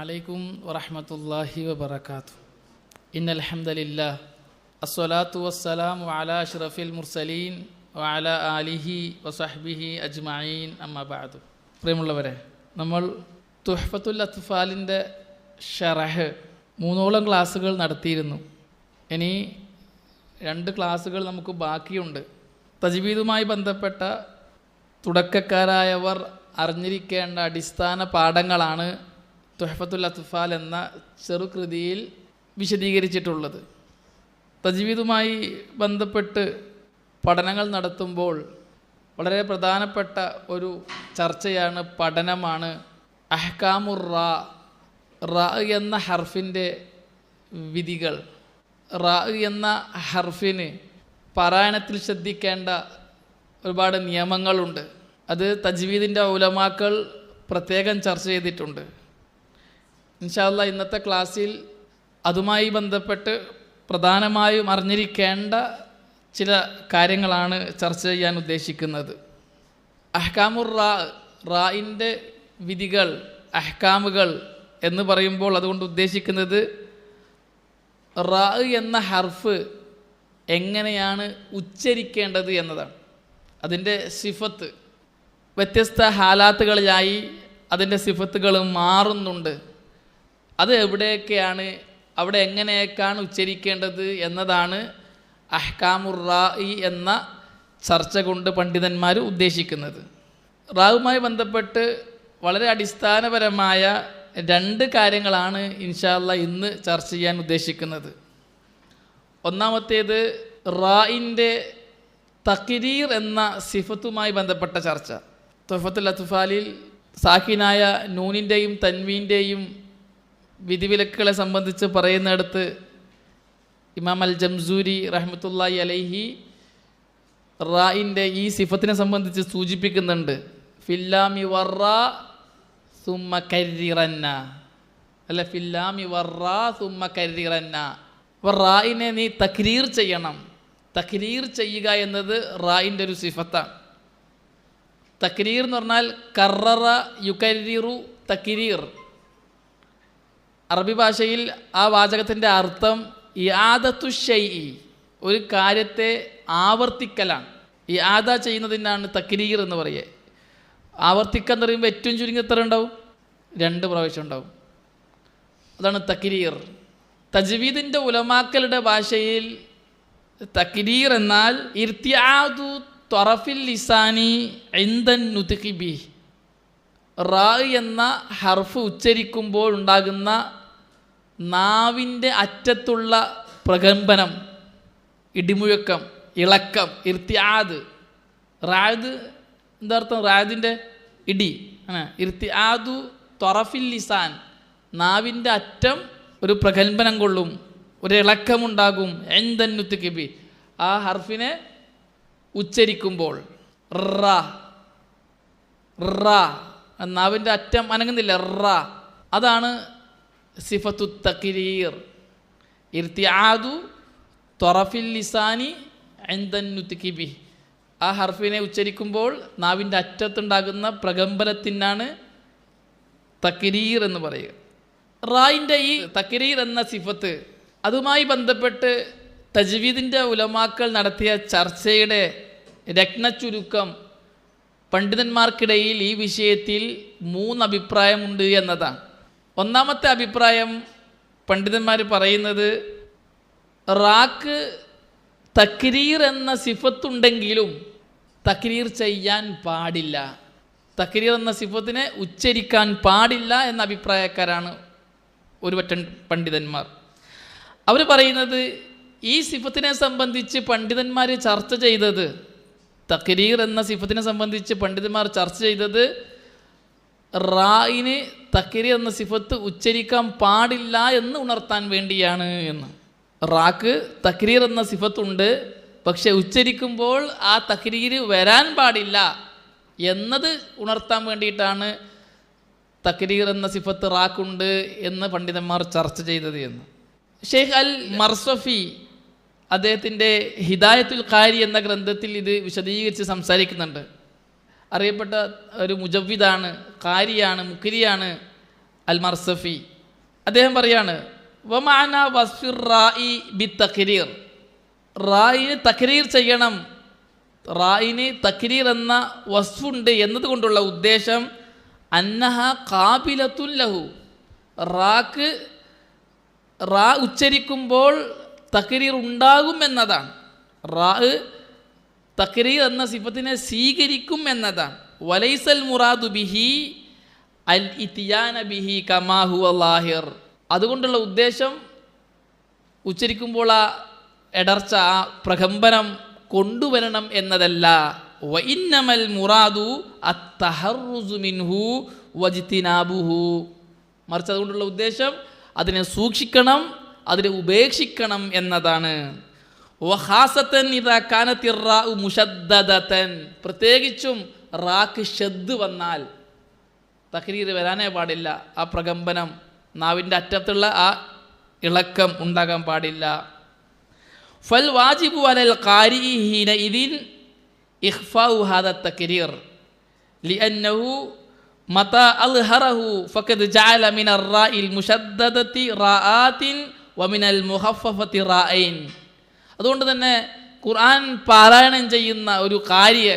അലൈക്കും വറഹ്മത്തുള്ളാഹി വബറകാതുഹു. ഇന്നൽ ഹംദലില്ലാഹ് അസ്സലാത്തു വസ്സലാമു അലാ അഷ്റഫിൽ മുർസലീൻ വഅലാ ആലിഹി വസഹ്ബിഹി അജ്മഈൻ അമ്മാ ബഅദു. പ്രിയമുള്ളവരെ, നമ്മൾ തുഹ്ഫത്തുൽ അത്ഫാലിൻ്റെ ഷറഹ് 3 ക്ലാസ്സുകൾ നടത്തിയിരുന്നു. ഇനി 2 ക്ലാസ്സുകൾ നമുക്ക് ബാക്കിയുണ്ട്. തജ്വീദുമായി ബന്ധപ്പെട്ട തുടക്കക്കാരായവർ അറിഞ്ഞിരിക്കേണ്ട അടിസ്ഥാന പാഠങ്ങളാണ് തുഹ്ഫത്തുൽ അത്ഫാൽ എന്ന ചെറുകൃതിയിൽ വിശദീകരിച്ചിട്ടുള്ളത്. തജ്വീദുമായി ബന്ധപ്പെട്ട് പഠനങ്ങൾ നടത്തുമ്പോൾ വളരെ പ്രധാനപ്പെട്ട ഒരു ചർച്ചയാണ്, പഠനമാണ് അഹ്കാമുർ റാ എന്ന ഹർഫിൻ്റെ വിധികൾ. റാ എന്ന ഹർഫിന് പാരായണത്തിൽ ശ്രദ്ധിക്കേണ്ട ഒരുപാട് നിയമങ്ങളുണ്ട്. അത് തജ്വീദിൻ്റെ ഉലമാക്കൾ പ്രത്യേകം ചർച്ച ചെയ്തിട്ടുണ്ട്. ഇൻഷാ അല്ലാഹ് ഇന്നത്തെ ക്ലാസ്സിൽ അതുമായി ബന്ധപ്പെട്ട് പ്രധാനമായും അറിഞ്ഞിരിക്കേണ്ട ചില കാര്യങ്ങളാണ് ചർച്ച ചെയ്യാൻ ഉദ്ദേശിക്കുന്നത്. അഹ്കാമുർ റാഇൻ്റെ വിധികൾ, അഹ്കാമുകൾ എന്ന് പറയുമ്പോൾ അതുകൊണ്ട് ഉദ്ദേശിക്കുന്നത് റാ എന്ന ഹർഫ് എങ്ങനെയാണ് ഉച്ചരിക്കേണ്ടത് എന്നതാണ്. അതിൻ്റെ സിഫത്ത് വ്യത്യസ്ത ഹാലാത്തുകളിലായി അതിൻ്റെ സിഫത്തുകൾ മാറുന്നുണ്ട്. അത് എവിടെയൊക്കെയാണ്, അവിടെ എങ്ങനെയൊക്കെയാണ് ഉച്ചരിക്കേണ്ടത് എന്നതാണ് അഹ്കാമുർ റാഇ എന്ന ചർച്ച കൊണ്ട് പണ്ഡിതന്മാർ ഉദ്ദേശിക്കുന്നത്. റാവുമായി ബന്ധപ്പെട്ട് വളരെ അടിസ്ഥാനപരമായ 2 കാര്യങ്ങളാണ് ഇൻഷാ അല്ലാഹ് ഇന്ന് ചർച്ച ചെയ്യാൻ ഉദ്ദേശിക്കുന്നത്. ഒന്നാമത്തേത് റാഇൻ്റെ തഖ്രീർ എന്ന സിഫത്തുമായി ബന്ധപ്പെട്ട ചർച്ച. തുഹ്ഫത്തുൽ അത്ഫാലിൽ സാക്കിനായ നൂനിൻ്റെയും തൻവീൻ്റെയും വിധിവിലക്കുകളെ സംബന്ധിച്ച് പറയുന്നിടത്ത് ഇമാം അൽ ജംസൂരി റഹ്മത്തുള്ളാഹി അലൈഹി റാഇൻ്റെ ഈ സിഫത്തിനെ സംബന്ധിച്ച് സൂചിപ്പിക്കുന്നുണ്ട്. ഫില്ലാമി വർറാ സുമ്മ കരിറന്ന, അല്ല ഫില്ലാമി വർറാ സുമ്മ കരിറന്ന. അപ്പോൾ റാഇനെ നീ തക്രീർ ചെയ്യണം. തക്രീർ ചെയ്യുക എന്നത് റാഇൻ്റെ ഒരു സിഫത്താണ്. തക്രീർ എന്ന് പറഞ്ഞാൽ കററ യുകരിറു തക്രീർ. അറബി ഭാഷയിൽ ആ വാചകത്തിൻ്റെ അർത്ഥം ഇആദത്തു ഷൈഇ, ഒരു കാര്യത്തെ ആവർത്തിക്കലാണ്. ഇആദ ചെയ്യുന്നതിനാണ് തക്രീർ എന്ന് പറയുക. ആവർത്തിക്കുക എന്ന് പറയുമ്പോൾ ഏറ്റവും ചുരുങ്ങി എത്ര ഉണ്ടാവും? 2 പ്രാവശ്യം ഉണ്ടാവും. അതാണ് തക്രീർ. തജ്വീദിൻ്റെ ഉലമാക്കളുടെ ഭാഷയിൽ തക്രീർ എന്നാൽ ഇർത്തിആദു ത്വറഫിൽ ലിസാനി ഇൻദൻ നുത്ഖി ബിഹി. റാ എന്ന ഹർഫ് ഉച്ചരിക്കുമ്പോൾ ഉണ്ടാകുന്ന നാവിൻ്റെ അറ്റത്തുള്ള പ്രകമ്പനം, ഇടിമുഴക്കം, ഇളക്കം, ഇർത്തിആദ്. റാദ് എന്താ അർത്ഥം? റാദിൻ്റെ ഇടി ആണ്. ഇർത്തിആദു ത്വറഫിൽ ലിസാൻ, നാവിൻ്റെ അറ്റം ഒരു പ്രകമ്പനം കൊള്ളും, ഒരു ഇളക്കമുണ്ടാകും. ഇൻദൻ നുത്ഖി ബിഹി, ആ ഹർഫിനെ ഉച്ചരിക്കുമ്പോൾ. റാ റാ, നാവിൻ്റെ അറ്റം അനങ്ങുന്നില്ല. റാ, അതാണ് സിഫത്തു തക്രീർ. ഇർത്തിആദു ത്വറഫിൽ ലിസാനി ഇൻദൻ നുത്ഖി ബിഹി, ആ ഹർഫിനെ ഉച്ചരിക്കുമ്പോൾ നാവിൻ്റെ അറ്റത്തുണ്ടാകുന്ന പ്രകമ്പനത്തിനാണ് തക്രീർ എന്ന് പറയുക. റായിൻ്റെ ഈ തക്രീർ എന്ന സിഫത്ത്, അതുമായി ബന്ധപ്പെട്ട് തജ്വീദിൻ്റെ ഉലമാക്കൾ നടത്തിയ ചർച്ചയുടെ രത്നച്ചുരുക്കം, പണ്ഡിതന്മാർക്കിടയിൽ ഈ വിഷയത്തിൽ 3 അഭിപ്രായമുണ്ട് എന്നതാണ്. ഒന്നാമത്തെ അഭിപ്രായം, പണ്ഡിതന്മാർ പറയുന്നത് റാക്ക് തക്രീർ എന്ന സിഫത്തുണ്ടെങ്കിലും തക്രീർ ചെയ്യാൻ പാടില്ല, തക്രീർ എന്ന സിഫത്തിനെ ഉച്ചരിക്കാൻ പാടില്ല എന്ന അഭിപ്രായക്കാരാണ് ഒരു പറ്റം പണ്ഡിതന്മാർ. അവർ പറയുന്നത് ഈ സിഫത്തിനെ സംബന്ധിച്ച് പണ്ഡിതന്മാർ ചർച്ച ചെയ്തത്, തക്രീർ എന്ന സിഫത്തിനെ സംബന്ധിച്ച് പണ്ഡിതന്മാർ ചർച്ച ചെയ്തത് റായിന് തക്രീർ എന്ന സിഫത്ത് ഉച്ചരിക്കാൻ പാടില്ല എന്ന് ഉണർത്താൻ വേണ്ടിയാണ് എന്ന്. റാക്ക് തക്രീർ എന്ന സിഫത്തുണ്ട്, പക്ഷെ ഉച്ചരിക്കുമ്പോൾ ആ തക്രീർ വരാൻ പാടില്ല എന്നത് ഉണർത്താൻ വേണ്ടിയിട്ടാണ് തക്രീർ എന്ന സിഫത്ത് റാക്കുണ്ട് എന്ന് പണ്ഡിതന്മാർ ചർച്ച ചെയ്തത് എന്ന്. ഷെയ്ഖ് അൽ മർസഫി അദ്ദേഹത്തിൻ്റെ ഹിദായത്തുൽ ഖാരി എന്ന ഗ്രന്ഥത്തിൽ ഇത് വിശദീകരിച്ച് സംസാരിക്കുന്നുണ്ട്. അറിയപ്പെട്ട ഒരു മുജവ്വിദാണ്, ഖാരിയാണ്, മുക്രിയാണ് അൽ മർസഫി. അദ്ദേഹം പറയാണ് വമാന വസ്ഫിർ റായി ബി തക്രീർ, റായിന് തക്രീർ ചെയ്യണം, റായിന് തക്രീർ എന്ന വസ്ഫുണ്ട് എന്നതുകൊണ്ടുള്ള ഉദ്ദേശം അന്നഹ കാബിലത്തുൻ ലഹു, റാ ഉച്ചരിക്കുമ്പോൾ തക്രീർ ഉണ്ടാകും എന്നതാണ്. റാ തക്രീർ എന്ന സിഫത്തിനെ സ്വീകരിക്കും എന്നതാണ്. വലൈസൽ മുറാദു ബിഹി അൽ ഇത്തിയാന ബിഹി കമാ ഹുവ ലാഹിർ, അതുകൊണ്ടുള്ള ഉദ്ദേശം ഉച്ചരിക്കുമ്പോൾ ആ ഇടർച്ച, ആ പ്രകമ്പനം കൊണ്ടുവരണം എന്നതല്ല. വഇന്നമൽ മുറാദു അത്തഹറുസു മിൻഹു വജ്തിനാബുഹു, മറിച്ച് അതുകൊണ്ടുള്ള ഉദ്ദേശം അതിനെ സൂക്ഷിക്കണം, അതിനെ ഉപേക്ഷിക്കണം എന്നതാണ്. വഖാസതൻ ഇദാ കാനത്തിർ റാഉ മുശദ്ദദതൻ, പ്രത്യേകിച്ചും റാക്ക് ഷദ് വന്നാൽ തക്രീർ വരാനേ പാടില്ല. ആ പ്രകമ്പനം, നാവിൻ്റെ അറ്റത്തുള്ള ആ ഇളക്കം ഉണ്ടാകാൻ പാടില്ല. ഫൽ വാജിബു അലൽ ഖാരിഇ ഹീനഇദിൻ ഇഖ്ഫാഉ ഹാദ തക്രീർ ലിഅന്നഹു മതാ അൽഹറഹു ഫഖദ് ജഅല മിനർ റാഇൽ മുശദ്ദദതി റാആത്തിൻ വമിനൽ മുഖഫഫതി റാഅൈൻ. അതുകൊണ്ട് തന്നെ ഖുർആൻ പാരായണം ചെയ്യുന്ന ഒരു കാര്യ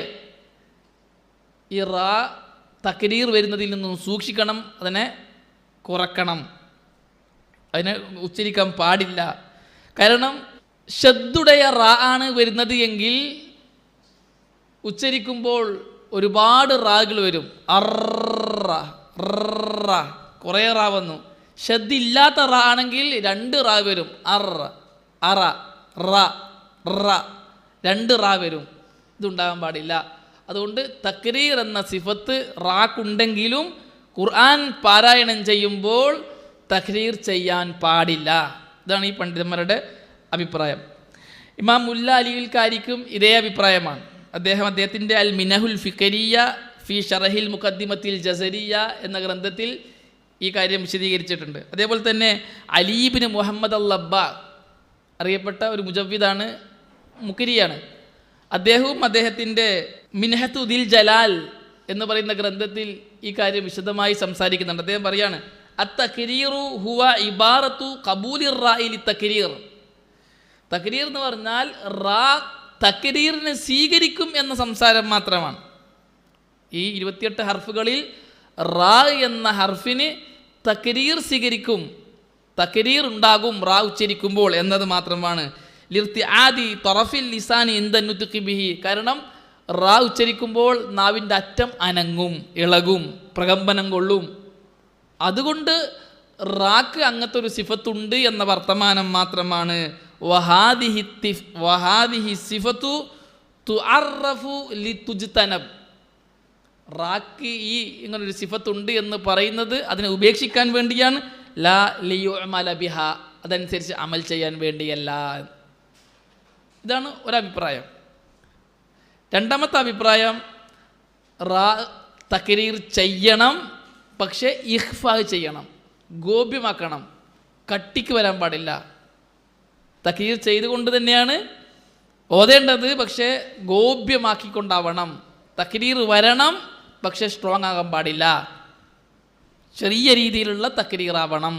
ഈ റാ തക്രീർ വരുന്നതിൽ നിന്നും സൂക്ഷിക്കണം, അതിനെ കുറക്കണം, അതിനെ ഉച്ചരിക്കാൻ പാടില്ല. കാരണം ഷദ്ദുடைய റാ ആണ് വരുന്നത് എങ്കിൽ ഉച്ചരിക്കുമ്പോൾ ഒരുപാട് റാകൾ വരും. കുറേ റാ വന്നു. ഷദ് ഇല്ലാത്ത റാ ആണെങ്കിൽ 2 റാ വരും. അറ റ റ 2 റാ വരും. ഇതുണ്ടാകാൻ പാടില്ല. അതുകൊണ്ട് തക്രീർ എന്ന സിഫത്ത് റാക്കുണ്ടെങ്കിലും ഖുർആൻ പാരായണം ചെയ്യുമ്പോൾ തക്രീർ ചെയ്യാൻ പാടില്ല. ഇതാണ് ഈ പണ്ഡിതന്മാരുടെ അഭിപ്രായം. ഇമാം മുല്ല അലിയുൽ കാരിക്കും ഇതേ അഭിപ്രായമാണ്. അദ്ദേഹത്തിൻ്റെ അൽ മിനഹുൽ ഫിക്രിയ ഫി ഷറഹിൽ മുഖദ്ദിമത്തിൽ ജസരിയ എന്ന ഗ്രന്ഥത്തിൽ ഈ കാര്യം വിശദീകരിച്ചിട്ടുണ്ട്. അതേപോലെ തന്നെ അലീബിന് മുഹമ്മദ് അൽ ലബ്ബ, അറിയപ്പെട്ട ഒരു മുജവ്വിദാണ്, മുക്രിയാണ്. അദ്ദേഹവും അദ്ദേഹത്തിൻ്റെ മിൻഹത്തു ദിൽ ജലാൽ എന്ന് പറയുന്ന ഗ്രന്ഥത്തിൽ ഈ കാര്യം വിശദമായി സംസാരിക്കുന്നുണ്ട്. അദ്ദേഹം പറയാണ് അത്തക്രീറു ഹുവ ഇബാറത്തു ഖബൂലിർ റാഇ ലിത്തക്രീർ. തക്രീർ എന്ന് പറഞ്ഞാൽ റാ തക്രീറിനെ സ്വീകരിക്കും എന്ന സംസാരം മാത്രമാണ്. ഈ 28 ഹർഫുകളിൽ റാ എന്ന ഹർഫിന് തക്രീർ സ്വീകരിക്കും, തക്രീർ ഉണ്ടാകും റാ ഉച്ചരിക്കുമ്പോൾ എന്നത് മാത്രമാണ്. ലിർത്തിആദി തൊറഫിൽ ലിസാനി ഇന്ദനുതുഖി ബിഹി, കാരണം റാ ഉച്ചരിക്കുമ്പോൾ നാവിൻ്റെ അറ്റം അനങ്ങും, ഇളകും, പ്രകമ്പനം കൊള്ളും. അതുകൊണ്ട് റാക്ക് അങ്ങനത്തെ ഒരു സിഫത്തുണ്ട് എന്ന വർത്തമാനം മാത്രമാണ്. വഹാദിഹി സിഫത്തു തുഅറഫു ലിതുജ്തനബ്, റാക്ക് ഈ ഇങ്ങനൊരു സിഫത്തുണ്ട് എന്ന് പറയുന്നത് അതിനെ ഉപേക്ഷിക്കാൻ വേണ്ടിയാണ്. ലാ ലിയുഅമല ബിഹ, അതനുസരിച്ച് അമൽ ചെയ്യാൻ വേണ്ടിയല്ല. ഇതാണ് ഒരഭിപ്രായം. രണ്ടാമത്തെ അഭിപ്രായം, റാ തക്രീർ ചെയ്യണം, പക്ഷേ ഇഖ്ഫാ ചെയ്യണം, ഗോപ്യമാക്കണം, കട്ടിക്ക് വരാൻ പാടില്ല. തക്രീർ ചെയ്തുകൊണ്ട് തന്നെയാണ് ഓതേണ്ടത്, പക്ഷേ ഗോപ്യമാക്കിക്കൊണ്ടാവണം. തക്രീർ വരണം, പക്ഷേ സ്ട്രോങ് ആകാൻ പാടില്ല, ചെറിയ രീതിയിലുള്ള തക്രീറാവണം.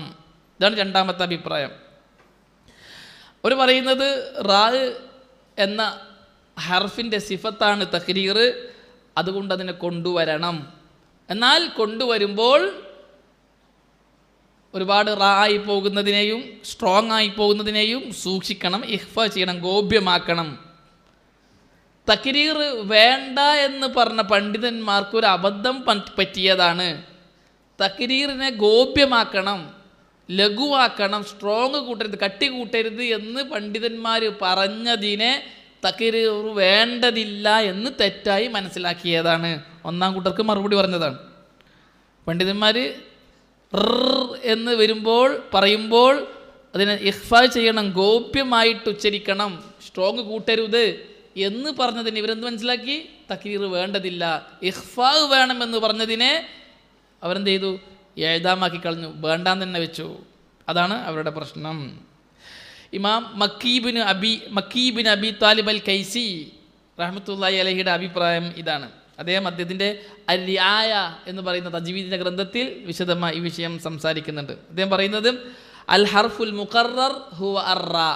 ഇതാണ് രണ്ടാമത്തെ അഭിപ്രായം. അവർ പറയുന്നത് റാ എന്ന ഹർഫിൻ്റെ സിഫത്താണ് തക്രീർ, അതുകൊണ്ട് അതിനെ കൊണ്ടുവരണം. എന്നാൽ കൊണ്ടുവരുമ്പോൾ ഒരുപാട് റാ ആയി പോകുന്നതിനെയും സ്ട്രോങ് ആയി പോകുന്നതിനെയും സൂക്ഷിക്കണം, ഇഖ്ഫാ ചെയ്യണം, ഗോപ്യമാക്കണം. തക്രീർ വേണ്ട എന്ന് പറഞ്ഞ പണ്ഡിതന്മാർക്കൊരു അബദ്ധം പറ്റിയതാണ്. തക്രീറിനെ ഗോപ്യമാക്കണം, ലഘുവാക്കണം, സ്ട്രോങ് കൂട്ടരുത്, കട്ടി കൂട്ടരുത് എന്ന് പണ്ഡിതന്മാർ പറഞ്ഞതിനെ തക്രീർ വേണ്ടതില്ല എന്ന് തെറ്റായി മനസ്സിലാക്കിയതാണ്. ഒന്നാം കൂട്ടർക്ക് മറുപടി പറഞ്ഞതാണ്. പണ്ഡിതന്മാർ എന്ന് പറയുമ്പോൾ അതിനെ ഇഖ്ഫാ ചെയ്യണം, ഗോപ്യമായിട്ട് ഉച്ചരിക്കണം, സ്ട്രോങ് കൂട്ടരുത് എന്ന് പറഞ്ഞതിന് ഇവരെന്ത് മനസ്സിലാക്കി? തക്രീർ വേണ്ടതില്ല. ഇഖ്ഫാ വേണമെന്ന് പറഞ്ഞതിനെ അവരെന്ത് ചെയ്തു? എഴുതാമാക്കി കളഞ്ഞു, വേണ്ടാന്ന് തന്നെ വെച്ചു. അതാണ് അവരുടെ പ്രശ്നം. ഇമാം മക്കീബിൻ അബി താലിബ് അൽ കൈസി റഹ്മത്തുള്ളാഹി അലൈഹിയുടെ അഭിപ്രായം ഇതാണ്. അദ്ദേഹത്തിൻ്റെ അൽ-റിആയ എന്ന് പറയുന്ന തജ്വീദിൻ്റെ ഗ്രന്ഥത്തിൽ വിശദമായി ഈ വിഷയം സംസാരിക്കുന്നുണ്ട്. അദ്ദേഹം പറയുന്നത് അൽ ഹർഫുൽ മുഖറർ ഹുവ അർ-റാ,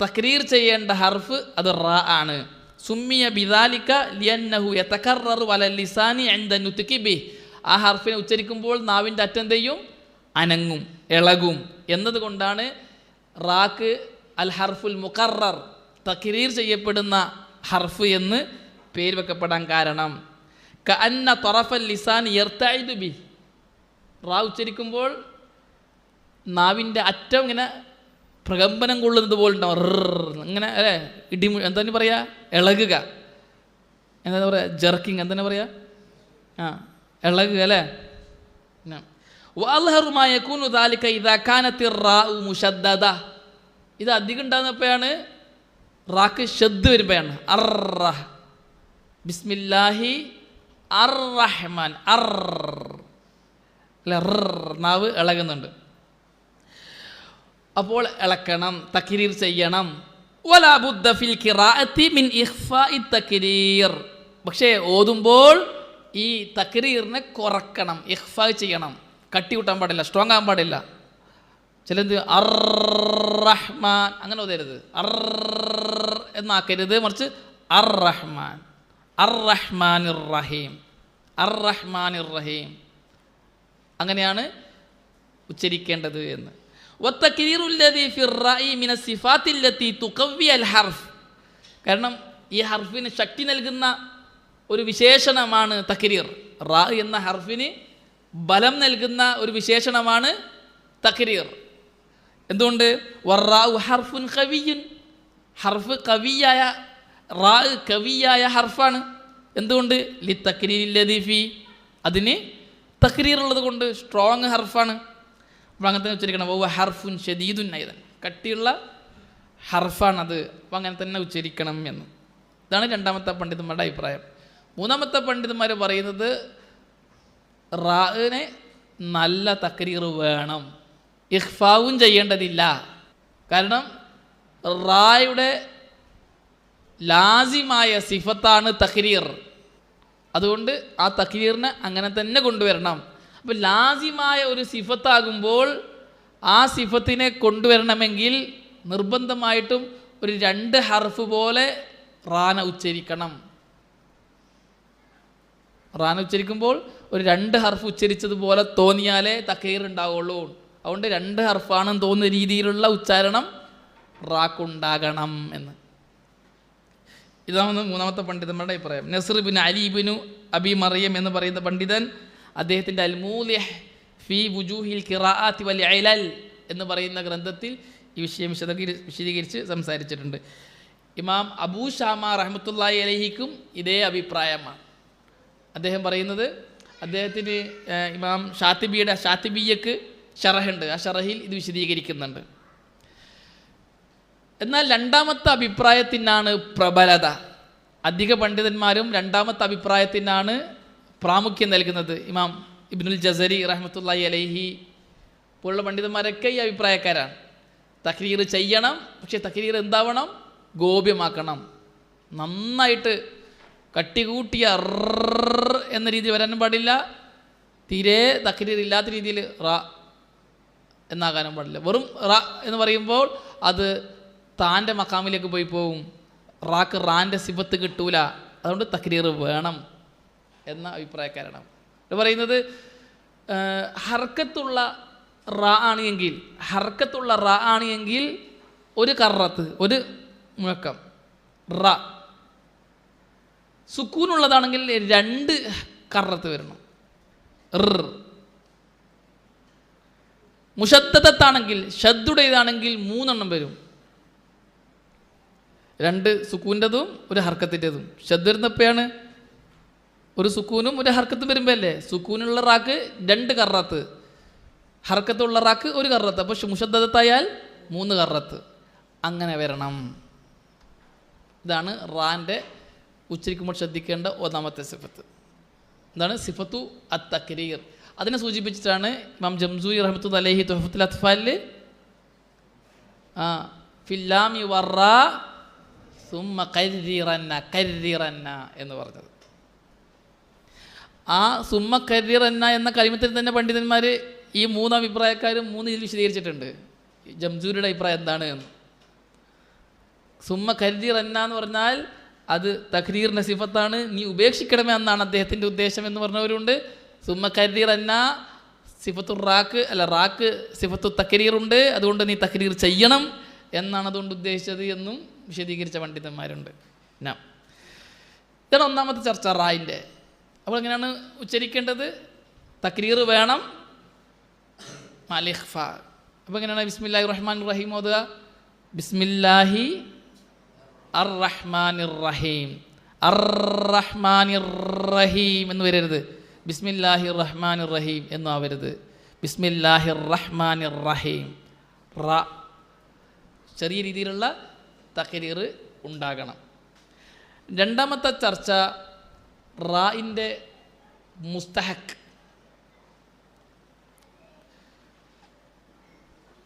തക്രീർ ചെയ്യേണ്ട ഹർഫ് അത് റാ ആണ്. സുമ്മിയ ബിദാലിക ലിയന്നഹു യതകററു അലൽ ലിസാനി ഇൻദ നുത്ഖി ബിഹി, ആ ഹർഫിനെ ഉച്ചരിക്കുമ്പോൾ നാവിൻ്റെ അറ്റന്തയും അനങ്ങും, ഇളകും എന്നതുകൊണ്ടാണ് റാക്ക് അൽ ഹർഫുൽ മുഖറർ, തക്രീർ ചെയ്യപ്പെടുന്ന ഹർഫ് എന്ന് പേര് വെക്കപ്പെടാൻ കാരണം. കഅന്ന തറഫൽ ലിസാൻ യർതഇദു ബി, റാ ഉച്ചരിക്കുമ്പോൾ നാവിൻ്റെ അറ്റം ഇങ്ങനെ പ്രകമ്പനം കൊള്ളുന്നത് പോലെ ഉണ്ടാവും. ഇങ്ങനെ അല്ലേ, എന്താണ് പറയുക, ഇളകുക, എന്താ പറയുക, ജർക്കിങ്, എന്താണ് പറയുക, ഇളകുക അല്ലേ. വഅൽഹറു മാ യകൂനു ദാലിക ഇദാ കാനത്തിർ റാഉ മുശദ്ദദ, ഇത് അധികം ഉണ്ടാകുന്നപ്പോഴാണ് റാക്ക് ഷദ് വരുമ്പോഴാണ്. അർറഹ് ബിസ്മില്ലാഹി അർ റഹ്മാൻ, അർ അല്ല, നാവ് ഇളകുന്നുണ്ട്. അപ്പോൾ ഇളക്കണം, തക്രീർ ചെയ്യണം. വലാ ബുദ്ദ ഫിൽ ഖിറാഅത്തി മിൻ ഇഖ്ഫാഇ തക്രീർ, പക്ഷേ ഓതുമ്പോൾ ഈ തക്രീറിനെ കുറക്കണം, ഇഖ്ഫാ ചെയ്യണം, കട്ടി കൂട്ടാൻ പാടില്ല, സ്ട്രോങ് ആകാൻ പാടില്ല. ചിലത് അർ റഹ്മാൻ അങ്ങനെ ഓതരുത്, അർ എന്നാക്കരുത്, മറിച്ച് അർ റഹ്മാൻ, അർ റഹ്മാനിർ റഹീം, അർ റഹ്മാനിർ റഹീം, അങ്ങനെയാണ് ഉച്ചരിക്കേണ്ടത് എന്ന്. കാരണം ഈ ഹർഫിന് ശക്തി നൽകുന്ന ഒരു വിശേഷണമാണ് തക്രീർ. റാ എന്ന ഹർഫിന് ബലം നൽകുന്ന ഒരു വിശേഷണമാണ് തക്രീർ. എന്തുകൊണ്ട്? വറാഉ ഹർഫുൻ ഖവിയ്യുൻ, ഹർഫ് കവിയായ, റാ കവിയായ ഹർഫാണ്. എന്തുകൊണ്ട്? ലി തക്രീരില്ലദീ ഫീ, അതിന് തക്രീർ ഉള്ളത് കൊണ്ട്, സ്ട്രോങ് ഹർഫാണ്. അപ്പോൾ അങ്ങനെ തന്നെ ഉച്ചരിക്കണം. വഹുവ ഹർഫുൻ ശദീദുൻ ഐദൻ, കട്ടിയുള്ള ഹർഫാണത്, അപ്പോൾ അങ്ങനെ തന്നെ ഉച്ചരിക്കണം എന്ന്. ഇതാണ് രണ്ടാമത്തെ പണ്ഡിതന്മാരുടെ അഭിപ്രായം. മൂന്നാമത്തെ പണ്ഡിതന്മാർ പറയുന്നത് റാഇനെ നല്ല തക്രീർ വേണം, ഇഖ്ഫാവും ചെയ്യേണ്ടതില്ല. കാരണം റായുടെ ലാസിമായ സിഫത്താണ് തക്രീർ, അതുകൊണ്ട് ആ തക്രീറിനെ അങ്ങനെ തന്നെ കൊണ്ടുവരണം. അപ്പോൾ ലാസിമായ ഒരു സിഫത്താകുമ്പോൾ ആ സിഫത്തിനെ കൊണ്ടുവരണമെങ്കിൽ നിർബന്ധമായിട്ടും ഒരു 2 ഹർഫ് പോലെ റാന ഉച്ചരിക്കണം. റാന ഉച്ചരിക്കുമ്പോൾ ഒരു 2 ഹർഫ് ഉച്ചരിച്ചതുപോലെ തോന്നിയാലേ തക്രീർ ഉണ്ടാവുള്ളൂ. അതുകൊണ്ട് 2 ഹർഫാണെന്ന് തോന്നുന്ന രീതിയിലുള്ള ഉച്ചാരണം റാക്കുണ്ടാകണം എന്ന്. ഇതാണ് മൂന്നാമത്തെ പണ്ഡിതന്മാരുടെ അഭിപ്രായം. നസ്ർ ബിൻ അലി ബിനു അബി മറിയം എന്ന് പറയുന്ന പണ്ഡിതൻ അദ്ദേഹത്തിൻ്റെ അൽ മൂലിഹ് ഫി വുജൂഹിൽ ഖിറാഅത്തി വൽ ഇലൽ എന്ന് പറയുന്ന ഗ്രന്ഥത്തിൽ ഈ വിഷയം വിശദീകരിച്ച് സംസാരിച്ചിട്ടുണ്ട്. ഇമാം അബൂ ഷാമ റഹ്മത്തുള്ളാഹി അലൈഹിക്കും ഇതേ അഭിപ്രായമാണ്. അദ്ദേഹം പറയുന്നത്, അദ്ദേഹത്തിന് ഇമാം ഷാത്തിബിയ്യക്ക് ഷറഹുണ്ട്, ആ ഷറഹിൽ ഇത് വിശദീകരിക്കുന്നുണ്ട്. എന്നാൽ രണ്ടാമത്തെ അഭിപ്രായത്തിനാണ് പ്രബലത. അധിക പണ്ഡിതന്മാരും രണ്ടാമത്തെ അഭിപ്രായത്തിനാണ് പ്രാമുഖ്യം നൽകുന്നത്. ഇമാം ഇബ്നുൽ ജസരി റഹ്മത്തുള്ളാഹി അലൈഹി പോലുള്ള പണ്ഡിതന്മാരൊക്കെ ഈ അഭിപ്രായക്കാരാണ്. തക്രീർ ചെയ്യണം, പക്ഷേ തക്രീർ എന്താവണം? ഗോപ്യമാക്കണം. നന്നായിട്ട് കട്ടികൂട്ടിയ എന്ന രീതിയിൽ വരാനും പാടില്ല, തീരെ തക്രീർ ഇല്ലാത്ത രീതിയിൽ റാ എന്നാകാനും പാടില്ല. വെറും റാ എന്ന് പറയുമ്പോൾ അത് താൻ്റെ മക്കാമിലേക്ക് പോയി പോവും, റാക്ക് റാൻ്റെ സിഫത്ത് കിട്ടൂല. അതുകൊണ്ട് തക്രീർ വേണം എന്ന അഭിപ്രായക്കാരാണ്. ഇത് പറയുന്നത് ഹർക്കത്തുള്ള റാ ആണ് എങ്കിൽ ഒരു കറത്ത്, ഒരു മുഴക്കം റാ. സുക്കൂനുള്ളതാണെങ്കിൽ 2 കറത്ത് വരണം. മുഷദ്ദത്താണെങ്കിൽ, ഷദ്ദുടേതാണെങ്കിൽ 3 എണ്ണം വരും. 2 സുക്കൂൻ്റെതും ഒരു ഹർക്കത്തിൻ്റെതും. ഷദ് വരുന്നപ്പോഴാണ് ഒരു സുക്കൂനും ഒരു ഹർക്കത്തും വരുമ്പോൾ അല്ലേ. സുക്കൂനുള്ള റാക്ക് 2 കറത്ത്, ഹർക്കത്തുള്ള റാക്ക് 1 കറത്ത്. അപ്പോൾ മുഷദ്ദത്തായാൽ 3 കറത്ത്. അങ്ങനെ വരണം. ഇതാണ് റാൻ്റെ ഉച്ചരിക്കുമ്പോൾ ശ്രദ്ധിക്കേണ്ട ഒന്നാമത്തെ സിഫത്ത്. എന്താണ്? സിഫത്തു അത്തക്രീർ. അതിനെ സൂചിപ്പിച്ചിട്ടാണ് ഇമാം ജംസൂയി റഹ്മത്തുള്ളാഹി അലൈഹി തുഹഫത്തുൽ അത്ഫാലിൽ ഫില്ലാമി വർറാ സുമ്മ കർരിറന്ന എന്ന് പറഞ്ഞത്. ആ സുമ്മ കരിറന്ന എന്ന കലിമത്തിൽ തന്നെ പണ്ഡിതന്മാർ ഈ 3 അഭിപ്രായക്കാരും 3 ഇതിൽ വിശദീകരിച്ചിട്ടുണ്ട്. ജംസൂരിയുടെ അഭിപ്രായം എന്താണ് എന്ന്. സുമ്മ കരിറന്ന എന്ന് പറഞ്ഞാൽ അത് തഖ്രീറിൻ്റെ സിഫത്താണ്, നീ ഉപേക്ഷിക്കണമേ എന്നാണ് അദ്ദേഹത്തിൻ്റെ ഉദ്ദേശം എന്ന് പറഞ്ഞവരുണ്ട്. സുമ്മ കരിറന്ന സിഫത്തു റാക്ക് അല്ല, റാക്ക് സിഫത്തു തക്രീറുണ്ട്, അതുകൊണ്ട് നീ തക്രീർ ചെയ്യണം എന്നാണ് അതുകൊണ്ട് ഉദ്ദേശിച്ചത് എന്നും വിശദീകരിച്ച പണ്ഡിതന്മാരുണ്ട്. ഇതാണ് ഒന്നാമത്തെ ചർച്ച റായിൻ്റെ. അപ്പോൾ എങ്ങനെയാണ് ഉച്ചരിക്കേണ്ടത്? തക്രീർ വേണം, മാലിഖ്ഫ. അപ്പോൾ എങ്ങനെയാണ് ബിസ്മില്ലാഹി റഹ്മാൻ റഹീം ഓതുക? ബിസ്മില്ലാഹി അർ റഹ്മാനിർ റഹീം. അർ റഹ്മാനിർ റഹീം എന്ന് വരരുത്, ബിസ്മില്ലാഹിർ റഹ്മാനിർ റഹീം എന്നും ആവരുത്. ബിസ്മില്ലാഹിർ റഹ്മാനിർ റഹീം. റ ചെറിയ രീതിയിലുള്ള തഖ്രീർ ഉണ്ടാകണം. രണ്ടാമത്തെ ചർച്ച റായിൻ്റെ മുസ്തഹക്ക്.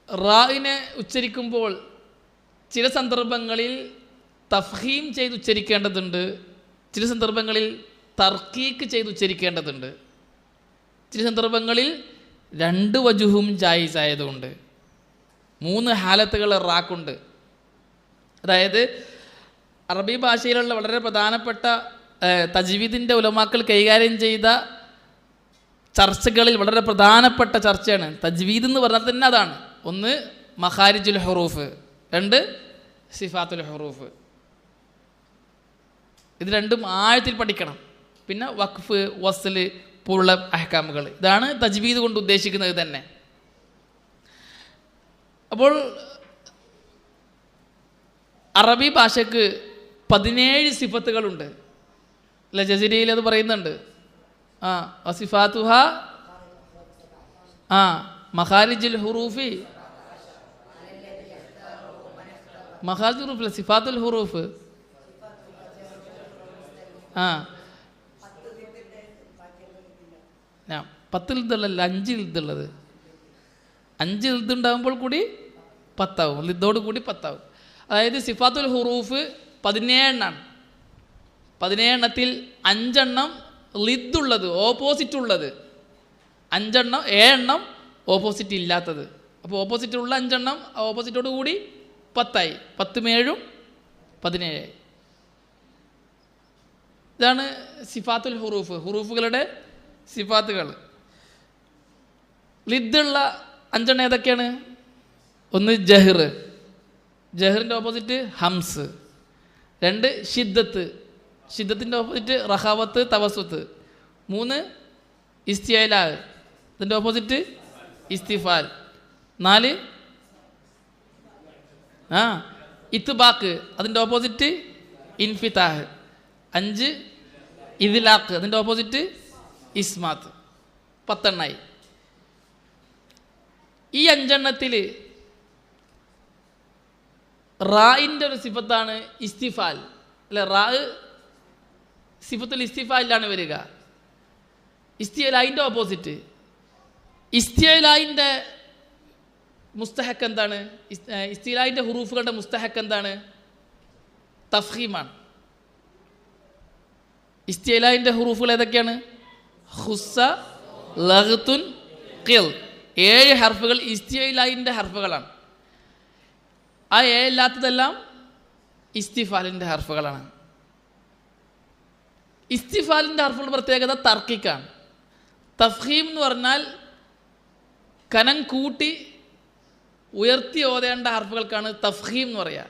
റായിനെ ഉച്ചരിക്കുമ്പോൾ ചില സന്ദർഭങ്ങളിൽ തഫ്ഹീം ചെയ്ത് ഉച്ചരിക്കേണ്ടതുണ്ട്, ചില സന്ദർഭങ്ങളിൽ തർക്കീക്ക് ചെയ്ത് ഉച്ചരിക്കേണ്ടതുണ്ട്, ചില സന്ദർഭങ്ങളിൽ 2 വജുഹും ജായിസ് ആയതുകൊണ്ട്. 3 ഹാലത്തുകൾ റാക്കുണ്ട്. അതായത് അറബി ഭാഷയിലുള്ള വളരെ പ്രധാനപ്പെട്ട തജ്വീദിൻ്റെ ഉലമാക്കൾ കൈകാര്യം ചെയ്ത ചർച്ചകളിൽ വളരെ പ്രധാനപ്പെട്ട ചർച്ചയാണ് തജ്വീദ് എന്ന് പറഞ്ഞാൽ തന്നെ അതാണ്. 1 മഖാരിജുൽ ഹുറൂഫ്, 2 സിഫാത്തുൽ ഹുറൂഫ്. ഇത് രണ്ടും ആഴത്തിൽ പഠിക്കണം. പിന്നെ വഖഫ്, വസ്ൽ പോലുള്ള അഹ്കാമുകൾ. ഇതാണ് തജ്വീദ് കൊണ്ട് ഉദ്ദേശിക്കുന്നത് തന്നെ. അപ്പോൾ അറബി ഭാഷയ്ക്ക് 17 സിഫത്തുകളുണ്ട്. അല്ല, ജസീരിയയിൽ അത് പറയുന്നുണ്ട്. വസിഫാത്തുഹ മഖാരിജുൽ ഹുറൂഫി, മഖാരിജുൽ ഹുറൂഫ് സിഫാത്തുൽ ഹുറൂഫ്. 10 ലിദ്ദുള്ളല്ല, 5 ലിദ്ദുള്ളത്. 5 ലിദ്ദുണ്ടാകുമ്പോൾ കൂടി 10 ആവും, ലിദ്ദോട് കൂടി 10 ആവും. അതായത് സിഫാത്തുൽ ഹുറൂഫ് 17 എണ്ണമാണ്. 17 എണ്ണത്തിൽ 5 എണ്ണം ലിദ്ദുള്ളത്, ഓപ്പോസിറ്റ് ഉള്ളത്. 5 എണ്ണം 7 എണ്ണം ഓപ്പോസിറ്റ് ഇല്ലാത്തത്. അപ്പോൾ ഓപ്പോസിറ്റ് ഉള്ള 5 എണ്ണം ഓപ്പോസിറ്റോട് കൂടി 10 ആയി. 10 7 17. ഇതാണ് സിഫാത്തുൽ ഹുറൂഫ്, ഹുറൂഫുകളുടെ സിഫാത്തുകൾ. ലിദ്ദുള്ള 5 എണ്ണം ഏതൊക്കെയാണ്? 1 ജഹ്ർ, ജഹ്റിൻ്റെ ഓപ്പോസിറ്റ് ഹംസ്. 2 ഷിദ്ദത്ത്, ഷിദ്ദത്തിൻ്റെ ഓപ്പോസിറ്റ് റഹാവത്ത് തവസ്സുത്ത്. 3 ഇസ്തിഅല, അതിൻ്റെ ഓപ്പോസിറ്റ് ഇസ്തിഫാൽ. 4 ഇത്ബാക്ക്, അതിൻ്റെ ഓപ്പോസിറ്റ് ഇൻഫിതാഹ്. 5 ഇദ്ലാഖ്, അതിൻ്റെ ഓപ്പോസിറ്റ് ഇസ്മാത്ത്. 10 എണ്ണമായി. ഈ 5 എണ്ണത്തിൽ റായിൻ്റെ ഒരു സിഫത്താണ് ഇസ്തിഫാൽ. അല്ലെ, റാ സിഫത്തുൽ ഇസ്തിഫാലിലാണ് വരിക. ഇസ്തിഅലായിൻ്റെ ഓപ്പോസിറ്റ്. ഇസ്തിഅലായിൻ്റെ മുസ്തഹക്ക് എന്താണ്? ഇസ്തിഅലായിൻ്റെ ഹുറൂഫുകളുടെ മുസ്തഹക്ക് എന്താണ്? തഫ്ഹീമാണ്. ഇസ്തിഅലായിൻ്റെ ഹുറൂഫുകൾ ഏതൊക്കെയാണ്? ഖുസ്സ, ലഗ്തുൻ, ഖിൽ. 7 ഹർഫുകൾ ഇസ്തിഅലായിൻ്റെ ഹർഫുകളാണ്. ആ 7 അല്ലാത്തതെല്ലാം ഇസ്തിഫാലിൻ്റെ ഹർഫുകളാണ്. ഇസ്തിഫാലിൻ്റെ ഹർഫുകളുടെ പ്രത്യേകത തർക്കിക്കാണ്. തഫ്ഹീം എന്ന് പറഞ്ഞാൽ കനം കൂട്ടി ഉയർത്തി ഓതേണ്ട ഹർഫുകൾക്കാണ് തഫ്ഹീം എന്ന് പറയുക.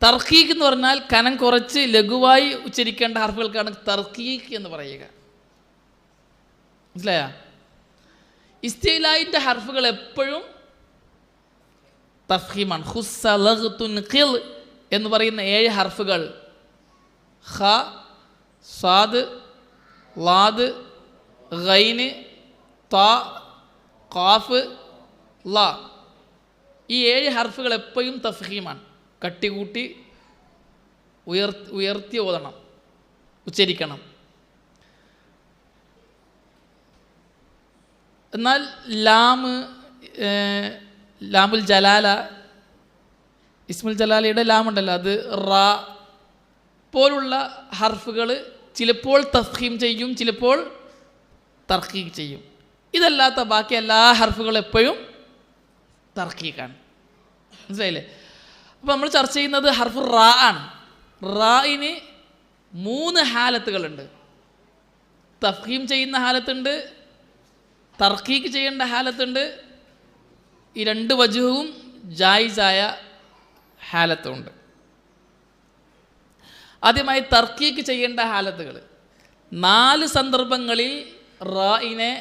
തർക്കീഖ് എന്ന് പറഞ്ഞാൽ കനം കുറച്ച് ലഘുവായി ഉച്ചരിക്കേണ്ട ഹർഫുകൾക്കാണ് തർക്കീഖ് എന്ന് പറയുക. മനസ്സിലായ? ഇസ്തിഅലായിൻ്റെ ഹർഫുകൾ എപ്പോഴും തഫ്ഹീമാണ്. ഖുസ്സ, ലഗ്തുൻ, ഖിൽ എന്ന് പറയുന്ന 7 ഹർഫുകൾ ഖ, സാദ്, ലാദ്, ഗൈന്, താ, ഖാഫ്, ലാ. ഈ 7 ഹർഫുകൾ എപ്പോഴും തഫ്ഹീമാണ്. കട്ടികൂട്ടി ഉയർത്തി ഓതണം, ഉച്ചരിക്കണം. എന്നാൽ ലാമുൽ ജലാല, ഇസ്മുൽ ജലാലയുടെ ലാമുണ്ടല്ലോ, അത് റാ പോലുള്ള ഹർഫുകൾ ചിലപ്പോൾ തഫ്ഖീം ചെയ്യും, ചിലപ്പോൾ തർക്കീക്ക് ചെയ്യും. ഇതല്ലാത്ത ബാക്കി എല്ലാ ഹർഫുകളും എപ്പോഴും തർക്കീക്കാണ്. മനസ്സിലായില്ലേ? അപ്പോൾ നമ്മൾ ചർച്ച ചെയ്യുന്നത് ഹർഫ് റാ ആണ്. റായിന് 3 ഹാലത്തുകളുണ്ട്. തഫ്ഖീം ചെയ്യുന്ന ഹാലത്തുണ്ട്, തർക്കീക്ക് ചെയ്യേണ്ട ഹാലത്തുണ്ട്, ഈ 2 വജുഹും ജായിസായ ഹാലത്തുണ്ട്. ആദ്യമായി തർക്കീക്ക് ചെയ്യേണ്ട ഹാലത്തുകൾ. 4 സന്ദർഭങ്ങളിൽ റായിനെ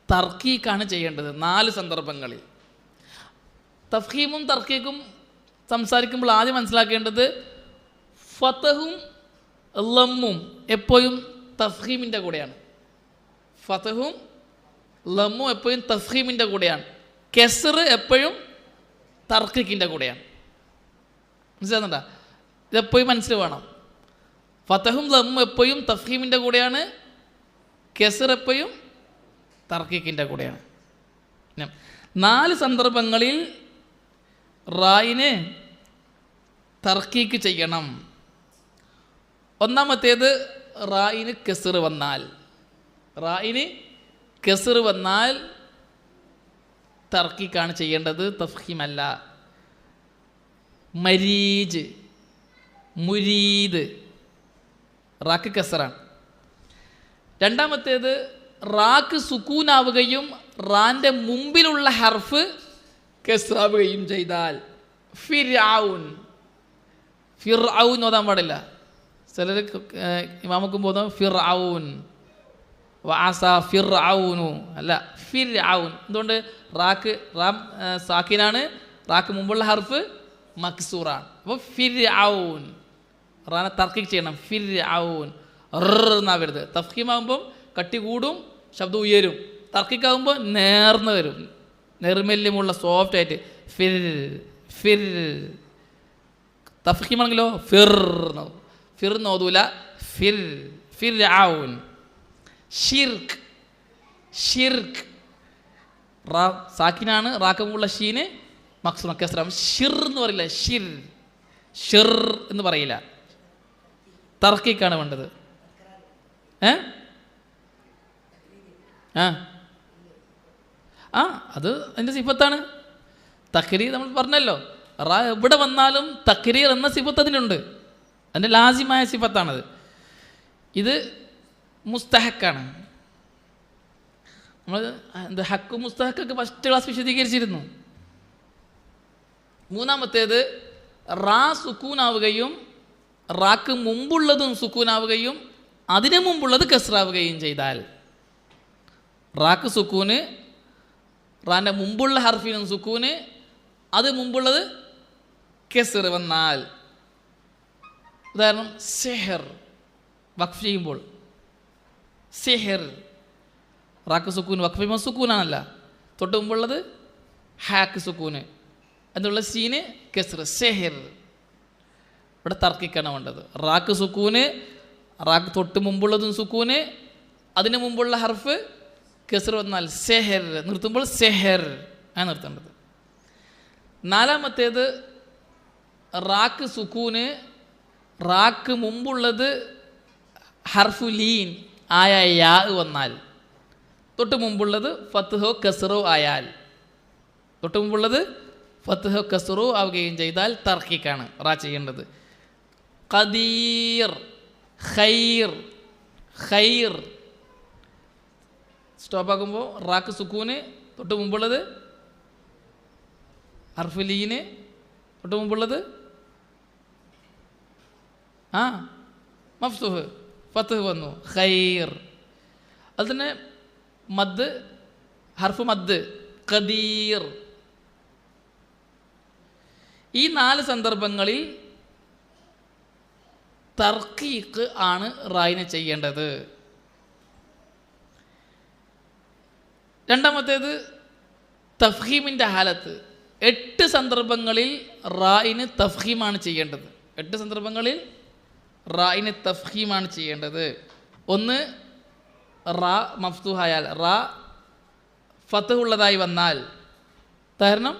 തർക്കീക്കാണ് ചെയ്യേണ്ടത്. 4 സന്ദർഭങ്ങളിൽ. തഫ്ഖീമും തർക്കീക്കും സംസാരിക്കുമ്പോൾ ആദ്യം മനസ്സിലാക്കേണ്ടത് ഫതഹും ലമ്മും എപ്പോഴും തഫ്ഖീമിൻ്റെ കൂടെയാണ്. ഫതഹും ലമ്മും എപ്പോഴും തഫ്ഖീമിൻ്റെ കൂടെയാണ്. കെസ്ർ എപ്പോഴും തർക്കീക്കിൻ്റെ കൂടെയാണ്. മനസ്സിലാകുന്നുണ്ടോ? ഇതെപ്പോഴും മനസ്സിൽ വേണം. ഫതഹും ലമ്മും എപ്പോഴും തഫ്ഖീമിൻ്റെ കൂടെയാണ്, കെസ്ർ എപ്പോഴും തർക്കീക്കിൻ്റെ കൂടെയാണ്. 4 സന്ദർഭങ്ങളിൽ റായിന് തർക്കീക്ക് ചെയ്യണം. ഒന്നാമത്തേത് റായിന് കെസ്ർ വന്നാൽ. റായിന് കെസ്ർ വന്നാൽ തർക്കീക്കാണ് ചെയ്യേണ്ടത്, തഫ്ഖീമല്ല. Marriage, murid, rack കെസ്റാണ്. രണ്ടാമത്തേത് റാക്ക് സുക്കൂനാവുകയും റാൻ്റെ മുമ്പിലുള്ള ഹർഫ് കെസ്റാവുകയും ചെയ്താൽ. ഫിർഔൻ, ഫിർഔൻ ഓതാൻ പാടില്ല. ചിലർ ഇമാമക്കും പോകുന്ന ഫിർഔൻ, വഅസ ഫിർഔനു അല്ല, ഫിർഔൻ. എന്തുകൊണ്ട്? റാം സാക്കിനാണ്, റാക്ക് മുമ്പുള്ള ഹർഫ് മക്സൂറാണ്. അപ്പോൾ ഫിർഔൻ, റാനെ തർക്കീക്ക് ചെയ്യണം. ഫിർഔൻ എന്നാവരുത്. തഫ്ഖീമാകുമ്പം കട്ടി കൂടും, ശബ്ദം ഉയരും. തർക്കീക്കാകുമ്പോൾ നേർന്ന് വരും, നെർമല്യമുള്ള സോഫ്റ്റ് ആയിട്ട്. ഫിർ ഫിർ. തഫ്ഖീമാണെങ്കിലോ ഫിർ, ഫിർ നോദൂല. ഫിർ ഫിർഔൻ. ഷിർക്ക്, ഷിർക്ക് റാ സാക്കിനാണ്, റാക്കമുള്ള ഷീന് മക്സൂർ കെസ്റാം. ഷിർ എന്ന് പറയില്ല, ഷിർ ഷിർ എന്ന് പറയില്ല. തർക്കീക്കാണ് വേണ്ടത്. അത് അതിൻ്റെ സിഫത്താണ്. തക്രീർ നമ്മൾ പറഞ്ഞല്ലോ, റാ എവിടെ വന്നാലും തക്രീർ എന്ന സിഫത്ത് അതിനുണ്ട്. അതിൻ്റെ ലാസിമായ സിഫത്താണത്. ഇത് മുസ്തഹക്കാണ്. നമ്മൾ ഹക്ക് മുസ്തഹക്കൊക്കെ ഫസ്റ്റ് ക്ലാസ് വിശദീകരിച്ചിരുന്നു. മൂന്നാമത്തേത് റാ സുക്കൂനാവുകയും റാക്ക് മുമ്പുള്ളതും സുക്കൂനാവുകയും അതിനു മുമ്പുള്ളത് കെസ്റാവുകയും ചെയ്താൽ. റാക്ക് സുക്കൂന്, റാൻ്റെ മുമ്പുള്ള ഹർഫിനും സുക്കൂന്, അത് മുമ്പുള്ളത് കെസ്ർ വന്നാൽ. ഉദാഹരണം സെഹർ, വഖഫ് ചെയ്യുമ്പോൾ സെഹർ, റാക്ക് സുക്കൂന്, വഖഫ് ചെയ്യുമ്പോൾ സുക്കൂനാണല്ല, തൊട്ട് മുമ്പുള്ളത് ഹാക്ക് സുക്കൂന്, അതിനുള്ള സീന് കെസ്ർ, സെഹർ. ഇവിടെ തർക്കിക്കാണ് വേണ്ടത്. റാക്ക് സുക്കൂന്, റാക്ക് തൊട്ട് മുമ്പുള്ളതും സുക്കൂന്, അതിന് മുമ്പുള്ള ഹർഫ് കെസ്ർ വന്നാൽ സെഹർ, നിർത്തുമ്പോൾ സെഹർ ആണ് നിർത്തേണ്ടത്. നാലാമത്തേത് റാക്ക് സുക്കൂന്, റാക്ക് മുമ്പുള്ളത് ഹർഫു ലീൻ ആയ യാ വന്നാൽ, തൊട്ട് മുമ്പുള്ളത് ഫത്ഹോ കസ്റോ ആയാൽ, തൊട്ട് മുമ്പുള്ളത് ഫത്ഹോ കസ്റോ ആവുകയും ചെയ്താൽ തർക്കിക്കാണ് റാ ചെയ്യേണ്ടത്. ഖദീർ, ഖൈർ, ഖൈർ സ്റ്റോപ്പാക്കുമ്പോൾ റാക്ക് സുക്കൂന്, തൊട്ട് മുമ്പുള്ളത് ഹർഫുലീന്, തൊട്ട് മുമ്പുള്ളത് മഫ്തുഹ്, ഫത്ഹ് വന്നു, ഖൈർ. അത് തന്നെ മദ്, ഹർഫ് മദ്, ഖദീർ. ഈ 4 സന്ദർഭങ്ങളിൽ തർക്കീക്ക് ആണ് റായിനെ ചെയ്യേണ്ടത്. രണ്ടാമത്തേത് തഫ്ഹീമിൻ്റെ ഹാലത്ത്. 8 സന്ദർഭങ്ങളിൽ റായിന് തഫ്ഹീമാണ് ചെയ്യേണ്ടത്. 8 സന്ദർഭങ്ങളിൽ റായിന് തഫ്ഹീമാണ് ചെയ്യേണ്ടത്. ഒന്ന്, റാ മഫ്തൂഹായാൽ, റാ ഫത്ത് ഉള്ളതായി വന്നാൽ. ഉദാഹരണം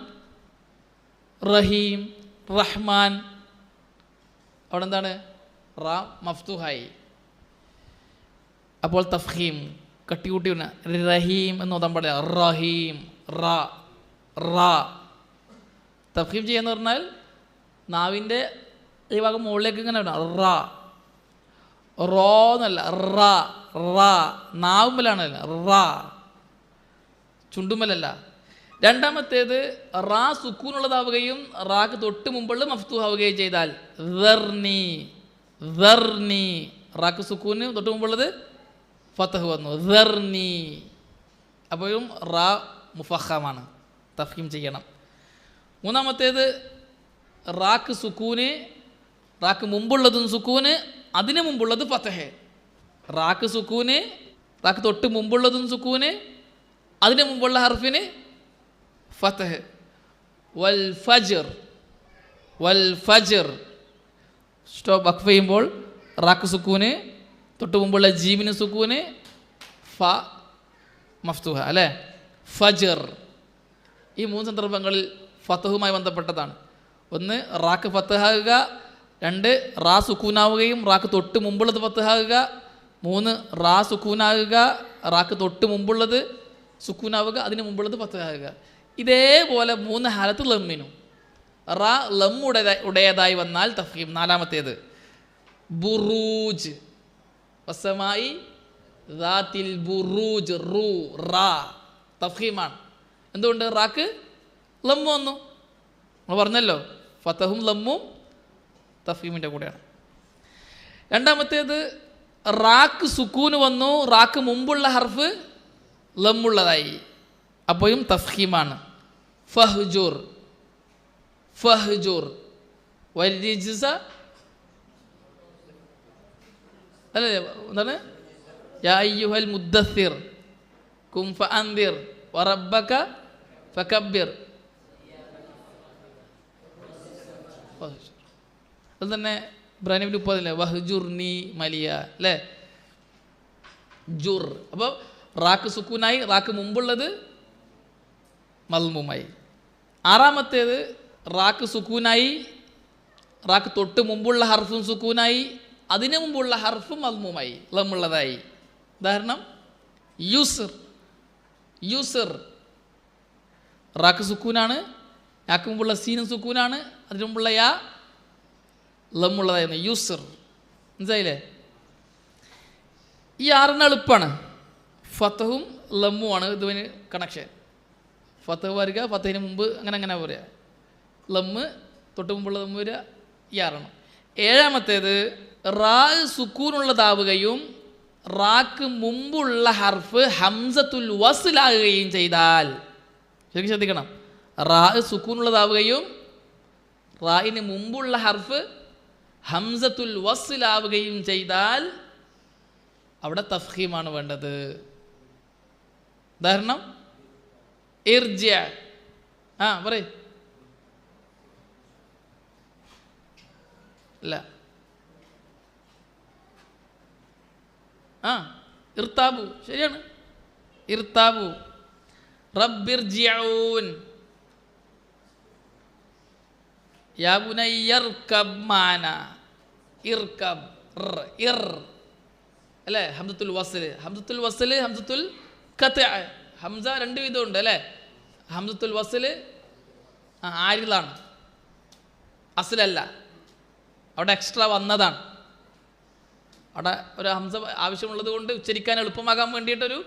റഹീം, റഹ്മാൻ, അവിടെ എന്താണ്? റാ മഫ്തൂഹായി. അപ്പോൾ തഫ്ഹീം കട്ടികൂട്ടി റഹീം എന്ന് ഓതാൻ പാടില്ല. റഹീം റ റ. തഫ്ഹീം ചെയ്യാന്ന് പറഞ്ഞാൽ നാവിൻ്റെ ഈ ഭാഗം മുകളിലേക്ക് ഇങ്ങനെ റ റോ എന്നല്ല, റ റ. നാവുമ്മലാണല്ല, റ ചുണ്ടുമ്മലല്ല. രണ്ടാമത്തേത് റാ സുക്കൂനുള്ളതാവുകയും റാക്ക് തൊട്ട് മുമ്പുള്ള മഫ്തൂഹാവുകയും ചെയ്താൽ ദർനി ദർനി. റാക്ക് സുക്കൂന് തൊട്ട് മുമ്പുള്ളത് ഫതഹ് വന്നു, ദർനി. അപ്പോഴും റാ മുഫഖമാണ്, തഫ്ഹീം ചെയ്യണം. മൂന്നാമത്തേത് റാക്ക് സുക്കൂന്, റാക്ക് മുമ്പുള്ളതും സുക്കൂന്, അതിന് മുമ്പുള്ളത് ഫതഹ്. റാക്ക് സുക്കൂന്, റാക്ക് തൊട്ട് മുമ്പുള്ളതും സുക്കൂന്, അതിന് മുമ്പുള്ള ഹർഫിന് ഫതഹ്. വൽ ഫജ്ർ വൽ ഫജ്ർ. സ്റ്റോപ്പ് വഖഫ് ചെയ്യുമ്പോൾ റാക്ക് സുക്കൂന്, തൊട്ട് മുമ്പുള്ള ജീമിന് സുക്കൂന്, ഫ മഫ്തൂഹ അല്ലേ, ഫജ്ർ. ഈ മൂന്ന് സന്ദർഭങ്ങളിൽ ഫതഹുമായി ബന്ധപ്പെട്ടതാണ്. ഒന്ന് റാക്ക് ഫതഹാകുക, രണ്ട് റാ സുക്കൂനാവുകയും റാക്ക് തൊട്ട് മുമ്പുള്ളത് ഫതഹാകുക, മൂന്ന് റാ സുക്കൂനാകുക, റാക്ക് തൊട്ട് മുമ്പുള്ളത് സുക്കൂനാവുക, അതിന് മുമ്പുള്ളത് ഫതഹാകുക. ഇതേപോലെ മൂന്ന് ഹാലത്ത് ലമ്മിനും. റാ ലമ്മുടേതായി വന്നാൽ തഫ്ഹീം. നാലാമത്തേത് ബുറൂജ്, വസ്സമായി ദാത്തിൽ ബുറൂജ്, റൂ റാ തഫ്ഹീമാണ്. എന്തുകൊണ്ട്? റാക്ക് ലമ്മു വന്നു. നമ്മൾ പറഞ്ഞല്ലോ ഫതഹും ലമ്മും തഫ്ഹീമിൻ്റെ കൂടെയാണ്. രണ്ടാമത്തേത് റാക്ക് സുക്കൂന് വന്നു, റാക്ക് മുമ്പുള്ള ഹർഫ് ലമ്മുള്ളതായി, അപ്പോഴും തഫ്ഹീമാണ്. ഫഹ്ജുർ ഫഹ്ജുർ വരിജ്സ അല്ലേ, എന്താണ്? യാ അയ്യുഹൽ മുദ്ദസ്സിർ കും ഫഅൻദിർ വറബ്ബക ഫകബ്ബിർ. അത് തന്നെ ഇബ്രാഹിം നബി 30 വഹ്ജുർനി മലിയ അല്ലേ, ജുർ. അപ്പോൾ റാക്ക് സുക്കൂനായി, റാക്ക് മുമ്പുള്ളത് മൽമുമായി. ആറാമത്തേത് റാക്ക് സുക്കൂനായി, റാക്ക് തൊട്ട് മുമ്പുള്ള ഹർഫും സുക്കൂനായി, അതിന് മുമ്പുള്ള ഹർഫും മൽമുമായി, ലമ്മുള്ളതായി. ഉദാഹരണം യുസ്ർ. യുസ്ർ റാക്ക് സുക്കൂനാണ്, യാക്ക് മുമ്പുള്ള സീനും സുക്കൂനാണ്, അതിന് മുമ്പുള്ള യാ ലമ്മുള്ളതായിരുന്നു. യുസ്ർ. മനസ്സിലായില്ലേ? ഈ ആറെണ്ണം എളുപ്പമാണ്. ഫതഹും ലമ്മുമാണ് ഇതിന് കണക്ഷൻ. ഫതഹ് വരിക, ഫതഹിന് മുമ്പ് അങ്ങനെ അങ്ങനെ പറയുക, ലമ്മ് തൊട്ട് മുമ്പുള്ള ലമ്മ് വരിക, ഈ ആറെണ്ണം. ഏഴാമത്തേത് റാ സുക്കൂനുള്ളതാവുകയും റാക്ക് മുമ്പുള്ള ഹർഫ് ഹംസത്തുൽ വസ്ലാകുകയും ചെയ്താൽ, ശരിക്കും ശ്രദ്ധിക്കണം, റാ സുക്കൂനുള്ളതാവുകയും റായിന് മുമ്പുള്ള ഹർഫ് ഹംസത്തുൽ വസ്ലാവുകയും ചെയ്താൽ അവിടെ തഫ്ഹീമാണ് വേണ്ടത്. ഉദാഹരണം ഇർജി. പറയ്. അല്ല, ഇർതാബു ശരിയാണ്, ഇർതാബു. റബ്ബിർജിഊൻ. യാ ബുനയ്യർകബ് മാന. ഇർകബ് ഇർ അല്ലേ, ഹംസത്തുൽ വസ്ൽ. ഹംസത്തുൽ വസ്ൽ, ഹംസത്തുൽ ഖത്അ. ഹംസ രണ്ട് വിധമുണ്ട് അല്ലേ. ഹംസത്തുൽ വസ്ൽ ആരിലാണ്, അസ്ലല്ല, അവിടെ എക്സ്ട്രാ വന്നതാണ്. അവിടെ ഒരു ഹംസ ആവശ്യമുള്ളത് കൊണ്ട് ഉച്ചരിക്കാൻ എളുപ്പമാകാൻ വേണ്ടിയിട്ടൊരു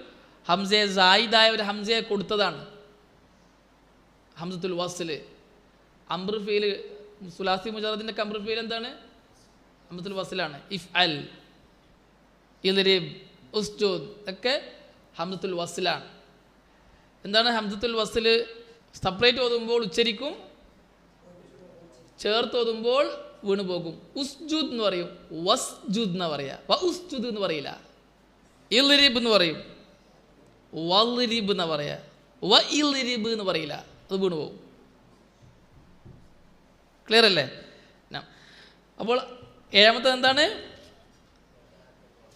ഹംസയെ സായിദായ ഒരു ഹംസയെ കൊടുത്തതാണ് ഹംസത്തുൽ വസ്ൽ. അംർ ഫീൽ, സുലാസി മുജറദിൻ്റെ അംർ ഫീൽ എന്താണ്? ഹംസത്തുൽ വസ്ലാണ്. ഇഫ് അൽ, ഇദ്രിബ്, ഉസ്ജുദ് ഒക്കെ ഹംസത്തുൽ വസ്ലാണ്. എന്താണ് ഹംസത്തുൽ വസ്ൽ? സെപ്പറേറ്റ് ഓതുമ്പോൾ ഉച്ചരിക്കും, ചേർത്ത് ഓതുമ്പോൾ വീണു പോകും. ഉസ്ജുദ് എന്ന് പറയും, വസ്ജുദ് എന്ന് പറയാ. ഉസ്ജുദ് എന്ന് പറയില്ല. ഇൽരിബ് എന്ന് പറയും, വൽരിബ് എന്ന് പറയാ. ഇൽരിബ് എന്ന് പറയില്ല, അത് വീണു പോകും. ക്ലിയർ അല്ലേ? അപ്പോൾ ഏഴാമത്തെ എന്താണ്?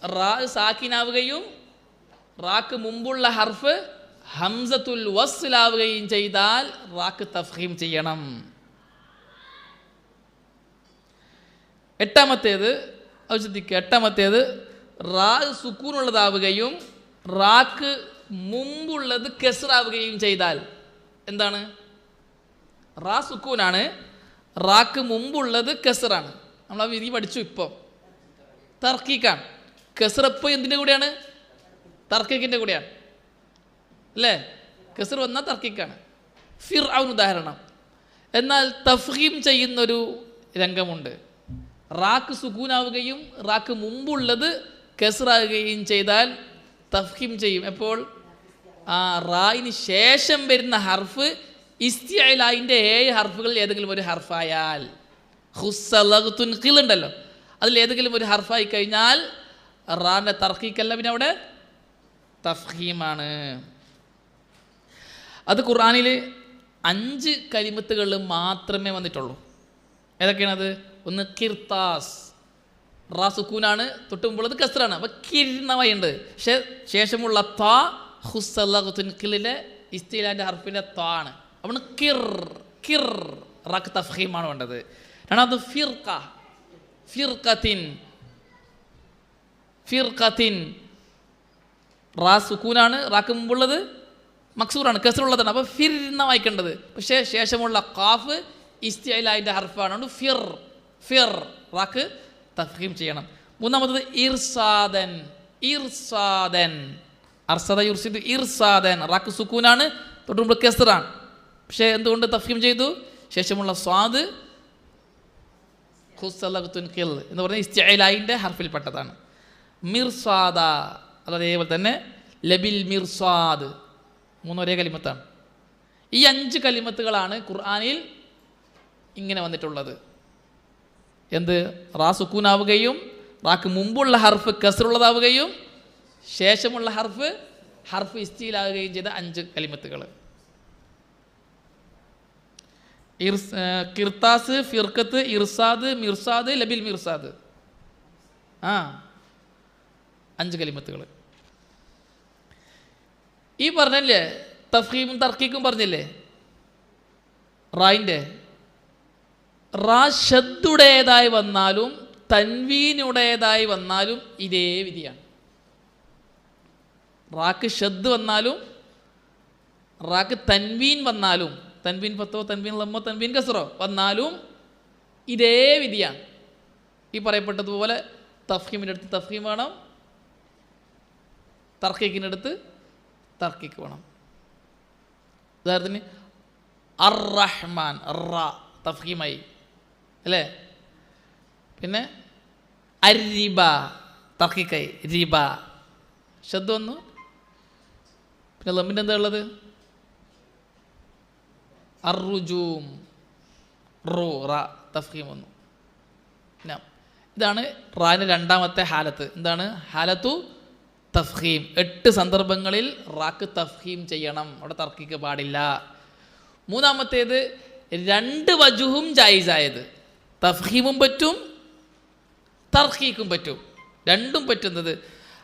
റാ സാക്കിനാവുകയും റാക്ക് മുമ്പുള്ള ഹർഫ് ഹംസത്തുൽ വസ്ലാവുകയും ചെയ്താൽ റാക്ക് തഫ്ഹീം ചെയ്യണം. എട്ടാമത്തേത് ഔഷധിക്ക്, എട്ടാമത്തേത് റാ സുക്കൂനുള്ളതാവുകയും റാക്ക് മുമ്പുള്ളത് കെസ്റാവുകയും ചെയ്താൽ എന്താണ്? റാ സുക്കൂനാണ്, റാക്ക് മുമ്പുള്ളത് കെസ്റാണ്. നമ്മൾ ആ വിധി പഠിച്ചു. ഇപ്പോൾ തർക്കീക്കാണ്. കെസ്റപ്പ് എന്തിൻ്റെ കൂടെയാണ്? തർക്കീക്കിൻ്റെ കൂടെയാണ് അല്ലേ? കെസ്ർ വന്നാൽ തർക്കീക്കാണ്. ഫിർഔൻ ഉദാഹരണം. എന്നാൽ തഫ്ഹീം ചെയ്യുന്നൊരു രംഗമുണ്ട്. റാക്ക് സുക്കൂനാവുകയും റാക്ക് മുമ്പുള്ളത് കെസ്റാവുകയും ചെയ്താൽ തഫ്ഹീം ചെയ്യും. എപ്പോൾ? ആ റായിന് ശേഷം വരുന്ന ഹർഫ് ഇസ്തിഅലായിൻ്റെ 7 ഹർഫുകളിൽ ഏതെങ്കിലും ഒരു ഹർഫായാൽ, ഹുസ്സലഗ്തുൻ ഖിൽ ഉണ്ടല്ലോ, അതിൽ ഏതെങ്കിലും ഒരു ഹർഫായി കഴിഞ്ഞാൽ റാൻ്റെ തർക്കീക്കല്ല, പിന്നെ അവിടെ തഫ്ഹീമാണ്. അത് ഖുർആനിൽ 5 കലിമത്തുകളിൽ മാത്രമേ വന്നിട്ടുള്ളൂ. ഏതൊക്കെയാണത്? ഒന്ന് കിർത്താസ്, റാ സുക്കൂനാണ്, തൊട്ട് മുമ്പുള്ളത് കസ്റാണ്, അപ്പോൾ കിർണവയുണ്ട്. പക്ഷേ ശേഷമുള്ള താ ഹുസ്സലഗ്തുൻ ഖിലിലെ ഇസ്തിലാൻ്റെ ഹർഫിൻ്റെ താ ആണ്. അപ്പോൾ കിർ കിർ റാക്ക് തഫ്ഹീമാണ് വേണ്ടത്. രണ്ടാമത് ഫിർഖ, ഫിർഖത്തിൻ, ഫിർഖത്തിൻ റാ സുക്കൂനാണ്, റാക്ക് മുമ്പുള്ളത് മക്സൂറാണ്, കസ്റുള്ളതാണ്. അപ്പോൾ ഫിർ എന്ന വായിക്കേണ്ടത്. പക്ഷേ ശേഷമുള്ള ഖാഫ് ഇസ്തിഅലായിൻ്റെ ഹർഫാണ്. അതുകൊണ്ട് ഫിർ ഫിർ റാക്ക് തഫ്ഹീം ചെയ്യണം. മൂന്നാമത്തത് ഇർസാദൻ, ഇർസാദൻ, അർസദ യുർസിദ്, ഇർസാദൻ റാക്ക് സുക്കൂനാണ്, തൊട്ടുമുമ്പ് കസ്റാണ്. പക്ഷേ എന്തുകൊണ്ട് തഫ്ഹീം ചെയ്തു? ശേഷമുള്ള സ്വാദ് ഹുസ്സലഗ്തുൻ ഖിൽ എന്ന് പറഞ്ഞാൽ ഇസ്തിഅലായിൻ്റെ ഹർഫിൽപ്പെട്ടതാണ്. മിർസാദ അതേപോലെ തന്നെ ലബിൽ മിർസാദ്, 3 ഒരേ കലിമത്താണ്. ഈ 5 കലിമത്തുകളാണ് ഖുർആനിൽ ഇങ്ങനെ വന്നിട്ടുള്ളത്. എന്ത്? റാ സുക്കൂനാവുകയും റാക്ക് മുമ്പുള്ള ഹർഫ് കസ്റുള്ളതാവുകയും ശേഷമുള്ള ഹർഫ് ഇസ്തിലാവുകയും ചെയ്ത 5 കലിമത്തുകൾ. കിർത്താസ്, ഫിർഖത്ത്, ഇർസാദ്, മിർസാദ്, ലബിൽ മിർസാദ്, 5 കലിമത്തുകൾ. ഈ പറഞ്ഞല്ലേ തഫ്ഹീമും തർക്കീക്കും പറഞ്ഞില്ലേ റായിൻ്റെ? റാ ഷദ്ദുടേതായി വന്നാലും തൻവീനുടേതായി വന്നാലും ഇതേ വിധിയാണ്. റാക്ക് ഷദ് വന്നാലും റാക്ക് തൻവീൻ വന്നാലും, തൻവീൻ ഫത്തോ തൻവീൻ ലമ്മോ തൻവീൻ കസ്റോ വന്നാലും ഇതേ വിധിയാണ്. ഈ പറയപ്പെട്ടതുപോലെ തഫ്ഹീമിൻ്റെ അടുത്ത് തഫ്ഹീം വേണം, തർക്കീക്കിൻ്റെ അടുത്ത് തർക്കീക്ക് വേണം. ഉദാഹരണത്തിന് അർ റഹ്മാൻ, റ തഫ്ഹീമായി അല്ലേ? പിന്നെ അരിബ തർക്കീക്കായി, റിബ ഷദ് വന്നു. പിന്നെ ലമ്മിൻ്റെ എന്താ ഉള്ളത്? അർറുജൂം, റു റ തഫ്ഹീം വന്നു. ഇതാണ് റാൻ്റെ രണ്ടാമത്തെ ഹാലത്ത്. എന്താണ്? ഹാലത്തു തഫ്ഹീം. 8 സന്ദർഭങ്ങളിൽ റാക്ക് തഫ്ഹീം ചെയ്യണം, അവിടെ തർക്കീക്ക് പാടില്ല. മൂന്നാമത്തേത് 2 വജുഹും ജായിസായത്, തഫ്ഹീമും പറ്റും തർക്കീക്കും പറ്റും, രണ്ടും പറ്റുന്നത്.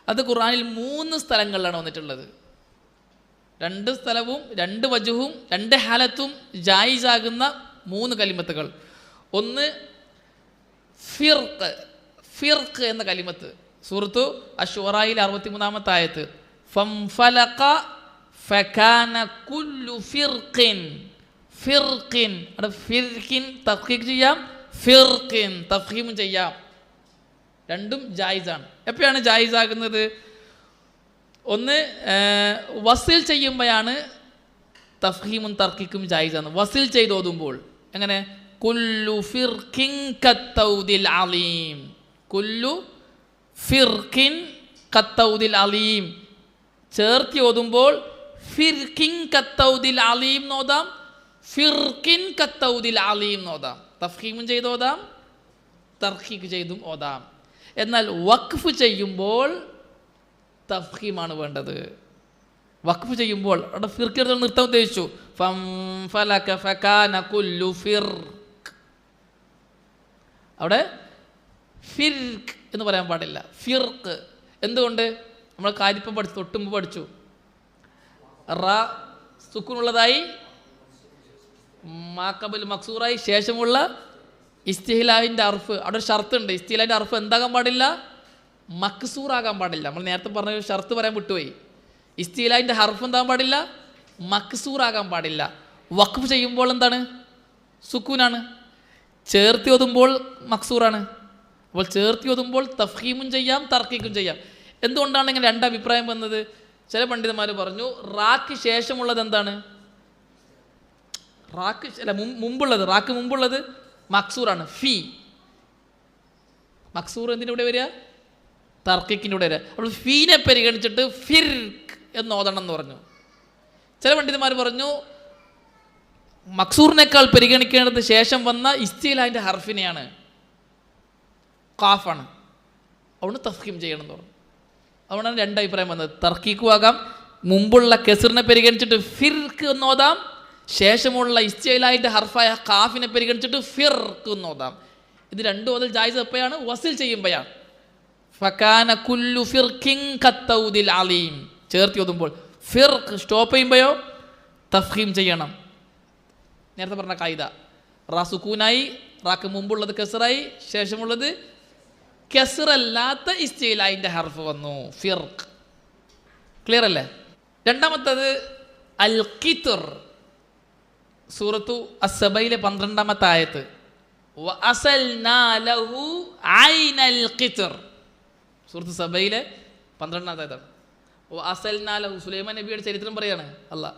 അത് ഖുർആനിൽ 3 സ്ഥലങ്ങളിലാണ് വന്നിട്ടുള്ളത്. 2 സ്ഥലവും 2 വജുഹും 2 ഹാലത്തും ജായിസാകുന്ന 3 കലിമത്തുകൾ. ഒന്ന് ഫിർഖ്, ഫിർഖ് എന്ന കലിമത്ത് സൂറത്തു അശ്ശൂറായിൽ 63-ാമത്തെ ആയത്ത്. ഫംഫലഖ ഫകാന കുല്ലു ഫിർഖിൻ, ഫിർഖിൻ അവിടെ ഫിർഖിൻ തഫ്ഹീം ചെയ്യാം, ഫിർഖിൻ തഫ്ഹീം ചെയ്യാം, രണ്ടും ജായിസാണ്. എപ്പോഴാണ് ജായിസാകുന്നത്? ഒന്ന് വസിൽ ചെയ്യുമ്പോഴാണ് തഫ്ഹീമും തർക്കീക്കും ജായിസാണ്. വസിൽ ചെയ്ത് ഓതുമ്പോൾ എങ്ങനെ? കുല്ലു ഫിർഖിൻ കത്തൗദിൽ അലീം, കുല്ലു ഫിർഖിൻ കത്തൗദിൽ അലീം. ചേർത്തി ഓതുമ്പോൾ ഫിർഖിൻ കത്തൗദിൽ അലീം നോതാം, ഫിർഖിൻ കത്തൗദിൽ അലീം നോതാം. തഫ്ഹീമും ചെയ്ത് ഓതാം, തർക്കീക്ക് ചെയ്തും ഓതാം. എന്നാൽ വഖഫ് ചെയ്യുമ്പോൾ തഫ്ഹീമാണ് വേണ്ടത്. വഖഫ് ചെയ്യുമ്പോൾ അവിടെ ഫിർഖ് നിർത്താൻ ഉദ്ദേശിച്ചു. ഫംഫലക ഫകാന കുല്ലു ഫിർഖ്, അവിടെ ഫിർഖ് എന്ന് പറയാൻ പാടില്ല, ഫിർഖ്. എന്തുകൊണ്ട്? നമ്മൾ കാര്യപ്പം പഠിച്ചു, തൊട്ടുമ്പ് പഠിച്ചു. റ സുക്കൂനുള്ളതായി, മാക്കബൽ മക്സൂറായി, ശേഷമുള്ള ഇസ്തിഹ്ലാലിൻ്റെ അർഫ്, അവിടെ ഒരു ഷർത്തുണ്ട്. ഇസ്തിഹ്ലാലിൻ്റെ അർഫ് എന്താകാൻ പാടില്ല? മക്സൂറാകാൻ പാടില്ല. നമ്മൾ നേരത്തെ പറഞ്ഞ ഷർത്ത് പറയാൻ വിട്ടുപോയി. ഇസ്തിലായിൻ്റെ ഹർഫ് എന്താകാൻ പാടില്ല? മക്സൂറാകാൻ പാടില്ല. വഖഫ് ചെയ്യുമ്പോൾ എന്താണ്? സുക്കൂനാണ്. ചേർത്തി ഓതുമ്പോൾ മക്സൂറാണ്. അപ്പോൾ ചേർത്തി ഓതുമ്പോൾ തഫ്ഹീമും ചെയ്യാം, തർക്കീക്കും ചെയ്യാം. എന്തുകൊണ്ടാണ് ഇങ്ങനെ രണ്ടഭിപ്രായം വന്നത്? ചില പണ്ഡിതന്മാർ പറഞ്ഞു റാക്ക് ശേഷമുള്ളത് എന്താണ്? റാക്ക് അല്ല മുമ്പുള്ളത്, റാക്ക് മുമ്പുള്ളത് മക്സൂറാണ്. ഫി മക്സൂർ എന്തിൻ്റെ കൂടെ വരിക? തർക്കിക്കിൻ്റെ കൂടെ വരിക. അപ്പോൾ ഫീനെ പരിഗണിച്ചിട്ട് ഫിർക്ക് എന്ന് ഓതണം എന്ന് പറഞ്ഞു. ചില പണ്ഡിതന്മാർ പറഞ്ഞു മക്സൂറിനേക്കാൾ പരിഗണിക്കേണ്ടത് ശേഷം വന്ന ഇസ്തിലാഹിൻ്റെ ഹർഫിനെയാണ്, ഖാഫാണ്. അതുകൊണ്ട് തഫ്ഹീം ചെയ്യണം എന്ന് പറഞ്ഞു. അതുകൊണ്ടാണ് രണ്ടഭിപ്രായം വന്നത്. തർക്കീക്കും ആകാം, മുമ്പുള്ള കെസറിനെ പരിഗണിച്ചിട്ട് ഫിർക്ക് എന്ന് ഓതാം, ശേഷമുള്ള ഇസ്തിലാഹിൻ്റെ ഹർഫായ ഖാഫിനെ പരിഗണിച്ചിട്ട് ഫിർക്ക് എന്ന് ഓതാം. ഇത് രണ്ടും ഓതൽ ജായിസ് എപ്പോഴാണ്? വസിൽ ചെയ്യുമ്പോഴാണ്. ഫകാന കുല്ലു ഫിർക്കിൻ കത്തൗദിൽ അലീം ചേർത്തി ഓതുമ്പോൾ. ഫിർക്ക് സ്റ്റോപ്പ് ചെയ്യുമ്പോഴോ തഫ്ഹീം ചെയ്യണം. നേരത്തെ പറഞ്ഞ കായിദ. റാ സുക്കൂനായി, റാക്ക് മുമ്പുള്ളത് കെസറായി, ശേഷമുള്ളത് കെസറല്ലാത്ത ഇസ്തിലാഹിൻ്റെ ഹർഫ് വന്നു, ഫിർക്ക്. ക്ലിയർ അല്ലേ? രണ്ടാമത്തത് അൽ ഖിത്ർ. സൂറത്തു അസ്സബയിലെ 12-ാമത്തെ ആയത്ത്. വഅസൽനാ ലഹു ഐനൽ ഖിത്ർ. സൂറത്ത് സബയിലെ 12-ാമത്തെ ആയത്താണ്. വഅസൽനാ ലഹു, സുലൈമാൻ നബിയുടെ ചരിത്രം പറയാണ് അല്ലാഹ്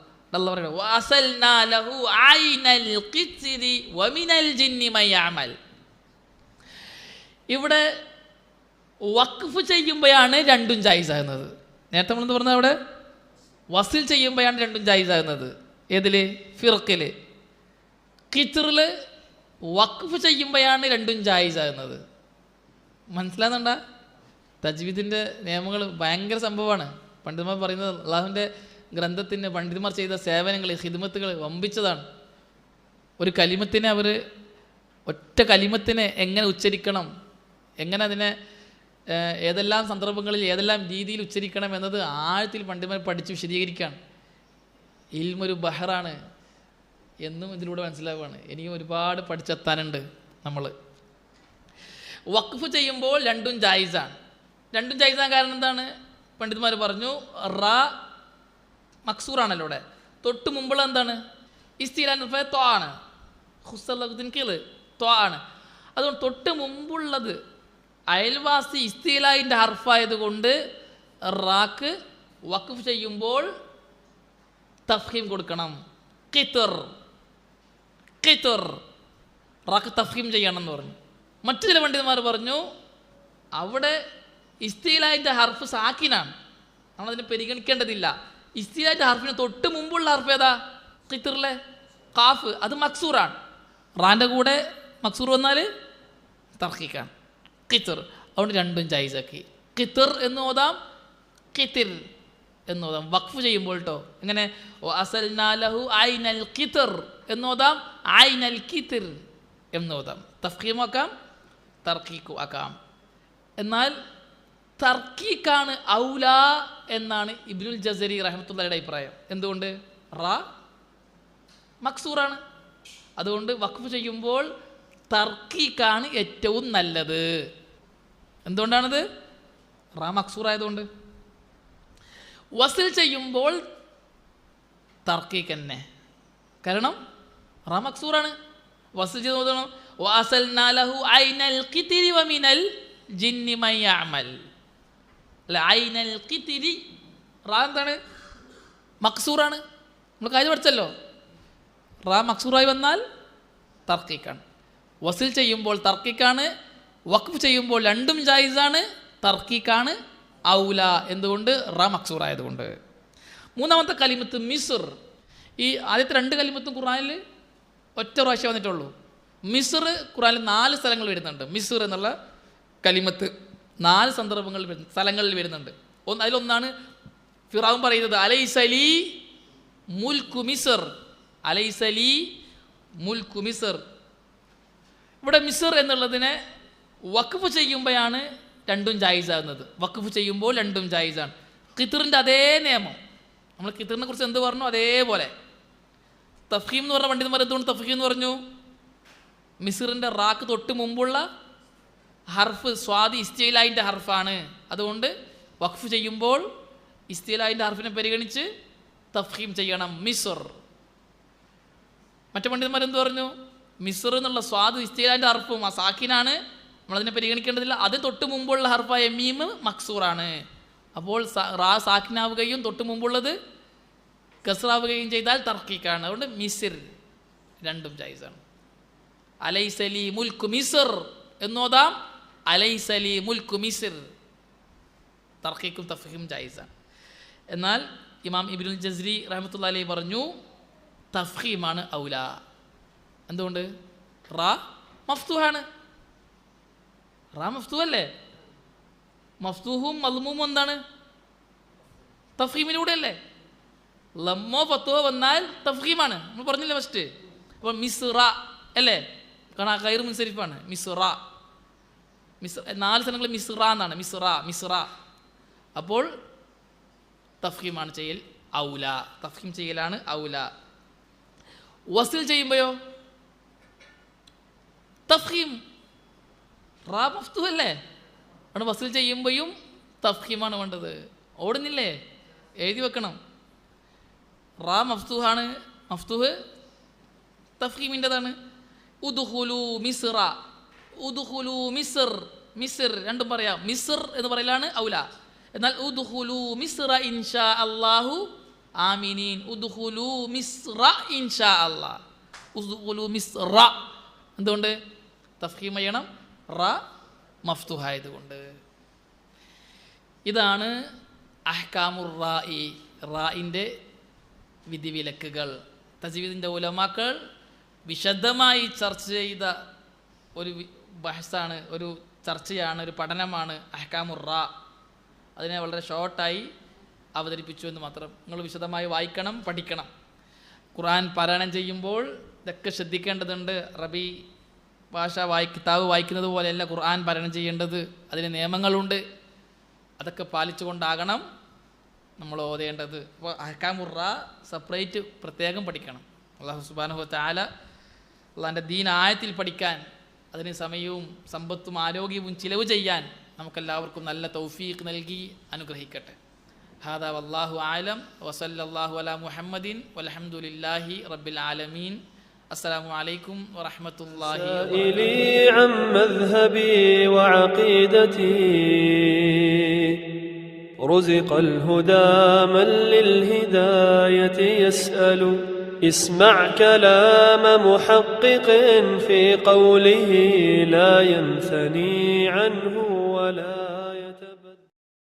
പറയുന്നത്. വഅസൽനാ ലഹു ഐനൽ ഖിത്രി വമിനൽ ജിന്നി മൻ യഅമൽ. ഇവിടെ വഖഫ് ചെയ്യുമ്പോഴാണ് രണ്ടും ജായിസാകുന്നത്. നേരത്തെ നമ്മളെന്ന് പറഞ്ഞത് അവിടെ വസിൽ ചെയ്യുമ്പോഴാണ് രണ്ടും ജായിസാകുന്നത്. ഏതിൽ? ഫിർക്കിൽ. ഖിത്റിൽ വഖഫ് ചെയ്യുമ്പോഴാണ് രണ്ടും ജായിസാകുന്നത്. മനസ്സിലാകുന്നുണ്ടോ? തജ്വീദിൻ്റെ നിയമങ്ങൾ ഭയങ്കര സംഭവമാണ്. പണ്ഡിതന്മാർ പറയുന്നത് അള്ളാഹുവിൻ്റെ ഗ്രന്ഥത്തിന് പണ്ഡിതന്മാർ ചെയ്ത സേവനങ്ങൾ, ഹിദ്മത്തുകൾ വമ്പിച്ചതാണ്. ഒരു കലിമത്തിനെ അവർ ഒറ്റ കലിമത്തിനെ എങ്ങനെ ഉച്ചരിക്കണം, എങ്ങനെ അതിനെ ഏതെല്ലാം സന്ദർഭങ്ങളിൽ ഏതെല്ലാം രീതിയിൽ ഉച്ചരിക്കണം എന്നത് ആഴത്തിൽ പണ്ഡിതന്മാർ പഠിച്ച് വിശദീകരിക്കുകയാണ്. ഇൽമൊരു ബഹറാണ് എന്നും ഇതിലൂടെ മനസ്സിലാവുകയാണ്. ഇനിയും ഒരുപാട് പഠിച്ചെത്താനുണ്ട് നമ്മൾ. വഖഫ് ചെയ്യുമ്പോൾ രണ്ടും ജായിസാണ്. രണ്ടും ജായിസാൻ കാരണം എന്താണ്? പണ്ഡിതന്മാർ പറഞ്ഞു റാ മക്സൂറാണല്ലോ ഇവിടെ. തൊട്ട് മുമ്പുള്ള എന്താണ്? ഇസ്തിലാൻ ത്വ ആണ്. ഹുസ്സലത്തിൻ കീഴ് ത്വ ആണ്. അതുകൊണ്ട് തൊട്ട് മുമ്പുള്ളത് അയൽവാസി ഇസ്തിലാഹിൻ്റെ ഹർഫായത് കൊണ്ട് റാക്ക് വഖഫ് ചെയ്യുമ്പോൾ തഫ്ഹീം കൊടുക്കണം. ഖിത്ർ ഖിത്ർ റാക്ക് തഫ്ഹീം ചെയ്യണം എന്ന് പറഞ്ഞു. മറ്റു ചില പണ്ഡിതന്മാർ പറഞ്ഞു അവിടെ ഇസ്തിലാഹിൻ്റെ ഹർഫ് സാക്കിനാണ്, നമ്മളതിനെ പരിഗണിക്കേണ്ടതില്ല. ഇസ്തിലാഹിൻ്റെ ഹർഫിന് തൊട്ട് മുമ്പുള്ള ഹർഫ് ഏതാ? ഖിത്റിലെ ഖാഫ്, അത് മക്സൂറാണ്. റാൻ്റെ കൂടെ മക്സൂർ വന്നാൽ തർക്കിക്കാൻ ഖിത്ർ. അതുകൊണ്ട് രണ്ടും ജായിസാക്കി. ഖിത്ർ എന്ന് ഓതാം, ഖിത്ർ എന്ന് ഓതാം. വഖഫ് ചെയ്യുമ്പോൾ കേട്ടോ. എങ്ങനെ? വഅസൽനാ ലഹു ഐനൽ ഖിത്ർ എന്ന് ഓതാം, ഐനൽ ഖിത്ർ എന്ന് ഓതാം. തഫ്ഹീമാക്കാം, തർക്കീക്കും ആക്കാം. എന്നാൽ തർക്കീക്കാണ് ഔലാ എന്നാണ് ഇബ്നുൽ ജസരി റഹ്മത്തുള്ളാഹിയുടെ അഭിപ്രായം. എന്തുകൊണ്ട്? റാ മക്സൂറാണ്. അതുകൊണ്ട് വഖഫ് ചെയ്യുമ്പോൾ തർക്കീക്കാണ് ഏറ്റവും നല്ലത്. എന്തുകൊണ്ടാണത്? റാ മക്സൂർ ആയതുകൊണ്ട്. വസിൽ ചെയ്യുമ്പോൾ തർക്കീക്ക് തന്നെ, കാരണം റാ മക്സൂറാണ്. വസിൽ ചെയ്ത് നോക്കണം. വഅസൽനാ ലഹു ഐനൽ ഖിത്രി വമിനൽ ജിന്നി മൻ യഅമൽ. അല്ല, ഐനൽ ഖിത്രി റാ എന്താണ്? മക്സൂറാണ്. നമ്മൾ കാര്യം പഠിച്ചല്ലോ. റാ മക്സൂറായി വന്നാൽ തർക്കീക്കാണ്. വസിൽ ചെയ്യുമ്പോൾ തർക്കീക്കാണ്, വഖഫ് ചെയ്യുമ്പോൾ രണ്ടും ജായിസാണ്. തർക്കീക്കാണ് ഔല. എന്തുകൊണ്ട്? റാ മക്സൂർ ആയതുകൊണ്ട്. മൂന്നാമത്തെ കലിമത്ത് മിസ്ർ. ഈ ആദ്യത്തെ രണ്ട് കലിമത്തും ഖുർആനിൽ ഒറ്റ പ്രാവശ്യം വന്നിട്ടുള്ളൂ. മിസ്ർ ഖുർആനിൽ 4 സ്ഥലങ്ങൾ വരുന്നുണ്ട്. മിസ്ർ എന്നുള്ള കലിമത്ത് 4 സന്ദർഭങ്ങളിൽ സ്ഥലങ്ങളിൽ വരുന്നുണ്ട്. അതിലൊന്നാണ് ഫിറഔൻ പറയുന്നത് അലൈസലി മുൽക്കു മിസ്ർ, അലൈസലി മുൽക്കു മിസ്ർ. ഇവിടെ മിസ്ർ എന്നുള്ളതിനെ വഖഫ് ചെയ്യുമ്പോഴാണ് രണ്ടും ജായിസാകുന്നത്. വഖഫ് ചെയ്യുമ്പോൾ രണ്ടും ജായിസാണ്. ഖിത്റിൻ്റെ അതേ നിയമം. നമ്മൾ ഖിത്റിനെ കുറിച്ച് എന്ത് പറഞ്ഞു അതേപോലെ. തഫ്ഹീം എന്ന് പറഞ്ഞ പണ്ഡിതന്മാർ എന്തുകൊണ്ട് തഫ്ഹീം എന്ന് പറഞ്ഞു? മിസ്റിൻ്റെ റാക്ക് തൊട്ട് മുമ്പുള്ള ഹർഫ് സ്വാദി ഇസ്തിലാഹിൻ്റെ ഹർഫാണ്, അതുകൊണ്ട് വഖഫ് ചെയ്യുമ്പോൾ ഇസ്തിലായിൻ്റെ ഹർഫിനെ പരിഗണിച്ച് തഫ്ഹീം ചെയ്യണം. മിസ്ർ. മറ്റു പണ്ഡിതന്മാരെന്ത് പറഞ്ഞു? മിസ്ർ എന്നുള്ള സ്വാദ് ഇസ്തിലായിൻ്റെ ഹർഫും ആ സാക്കിനാണ്, നമ്മളതിനെ പരിഗണിക്കേണ്ടതില്ല. അത് തൊട്ട് മുമ്പുള്ള ഹർഫായ മീം മക്സൂറാണ്. അപ്പോൾ റാ സാക്കിനാവുകയും തൊട്ട് മുമ്പുള്ളത് കസ്റാവുകയും ചെയ്താൽ തർക്കീക്കാണ്. അതുകൊണ്ട് മിസിർ രണ്ടും ജൈസാണ്. അലൈസലി മുൽക്കു മിസ്ർ എന്നോതാം, അലൈസലി മുൽക്കു മിസ്ർ. തർക്കീക്കും തഫ്ഹീം ജൈസാണ്. എന്നാൽ ഇമാം ഇബ്നുൽ ജസ്രി റഹ്മത്തുള്ളാഹി അലൈഹി പറഞ്ഞു തഫ്ഹീമാണ് ഔല. എന്തുകൊണ്ട്? റാ മഫ്തൂഹാണ്. റാ മഫ്തൂഹ് അല്ലേ? മഫ്തൂഹും മദ്മൂമും എന്താണ്? തഫ്ഹീമിലൂടെ അല്ലേ? ലമ്മോ ഫത്തുവോ വന്നാൽ തഫ്ഹീമാണ്. നമ്മൾ പറഞ്ഞില്ലേ ഫസ്റ്റ്. അപ്പോൾ മിസ്റ അല്ലേ? കാരണം ഖൈർ മുൻസരിഫാണ്. മിസ്റ, മിസ് 4 സ്ഥലങ്ങളിൽ മിസ്റ എന്നാണ്. മിസ്റ. അപ്പോൾ തഫ്ഹീമാണ് ചെയ്യൽ ഔല. തഫ്ഹീം ചെയ്യലാണ് ഔല. വസിൽ ചെയ്യുമ്പോഴോ തഫ്ഹീം. റാ മഫ്തൂഹ് അല്ലേ? അവിടെ വസിൽ ചെയ്യുമ്പോഴും തഫ്ഹീമാണ് വേണ്ടത്. ഓടുന്നില്ലേ? എഴുതി വെക്കണം. റാ മഫ്തൂഹാണ്. മഫ്തൂഹ് തഫ്ഹീമിൻ്റെതാണ്. ഉദ്ഖുലു മിസ്റ, ഉദ്ഖുലു മിസ്ർ. മിസ്ർ രണ്ടും പറയാം. മിസ്ർ എന്ന് പറയലാണ് ഔല. എന്നാൽ ഉദ്ഖുലു മിസ്റ ഇൻഷാ അല്ലാഹു ആമിനീൻ. ഉദ്ഖുലു മിസ്റ ഇൻഷാ അല്ലാഹ്. ഉദ്ഖുലു മിസ്റ. എന്തുകൊണ്ട്? തഫ്ഹീം ചെയ്യണം. റാ മഫ്തൂഹായതുകൊണ്ട്. ഇതാണ് അഹ്കാമുർ റാഇ, റാഇൻ്റെ വിധിവിലക്കുകൾ. തജ്വീദിൻ്റെ ഉലമാക്കൾ വിശദമായി ചർച്ച ചെയ്ത ഒരു ബഹസാണ്, ഒരു ചർച്ചയാണ്, ഒരു പഠനമാണ് അഹ്കാമുർ റാ. അതിനെ വളരെ ഷോർട്ടായി അവതരിപ്പിച്ചു എന്ന് മാത്രം. നിങ്ങൾ വിശദമായി വായിക്കണം, പഠിക്കണം. ഖുർആൻ പാരായണം ചെയ്യുമ്പോൾ ഇതൊക്കെ ശ്രദ്ധിക്കേണ്ടതുണ്ട്. അറബി ഭാഷ കിതാബ് വായിക്കുന്നത് പോലെയല്ല ഖുർആൻ പാരായണം ചെയ്യേണ്ടത്. അതിന് നിയമങ്ങളുണ്ട്. അതൊക്കെ പാലിച്ചുകൊണ്ടാകണം നമ്മൾ ഓതേണ്ടത്. അപ്പോൾ അഹ്കാമുർ റാ സെപ്പറേറ്റ് പ്രത്യേകം പഠിക്കണം. അല്ലാഹു സുബ്ഹാനഹു വ തആല അള്ളാഹിൻ്റെ ദീൻ ആയത്തിൽ പഠിക്കാൻ അതിന് സമയവും സമ്പത്തും ആരോഗ്യവും ചിലവ് ചെയ്യാൻ നമുക്കെല്ലാവർക്കും നല്ല തൗഫീഖ് നൽകി അനുഗ്രഹിക്കട്ടെ. ഹാദാ വല്ലാഹു ആലം വസല്ലല്ലാഹു അലാ മുഹമ്മദിൻ വൽഹംദുലില്ലാഹി റബ്ബിൽ ആലമീൻ. السلام عليكم ورحمة الله سائلي عن مذهبي وعقيدتي رزق الهدى من للهداية يسأل اسمع كلام محقق في قوله لا ينثني عنه ولا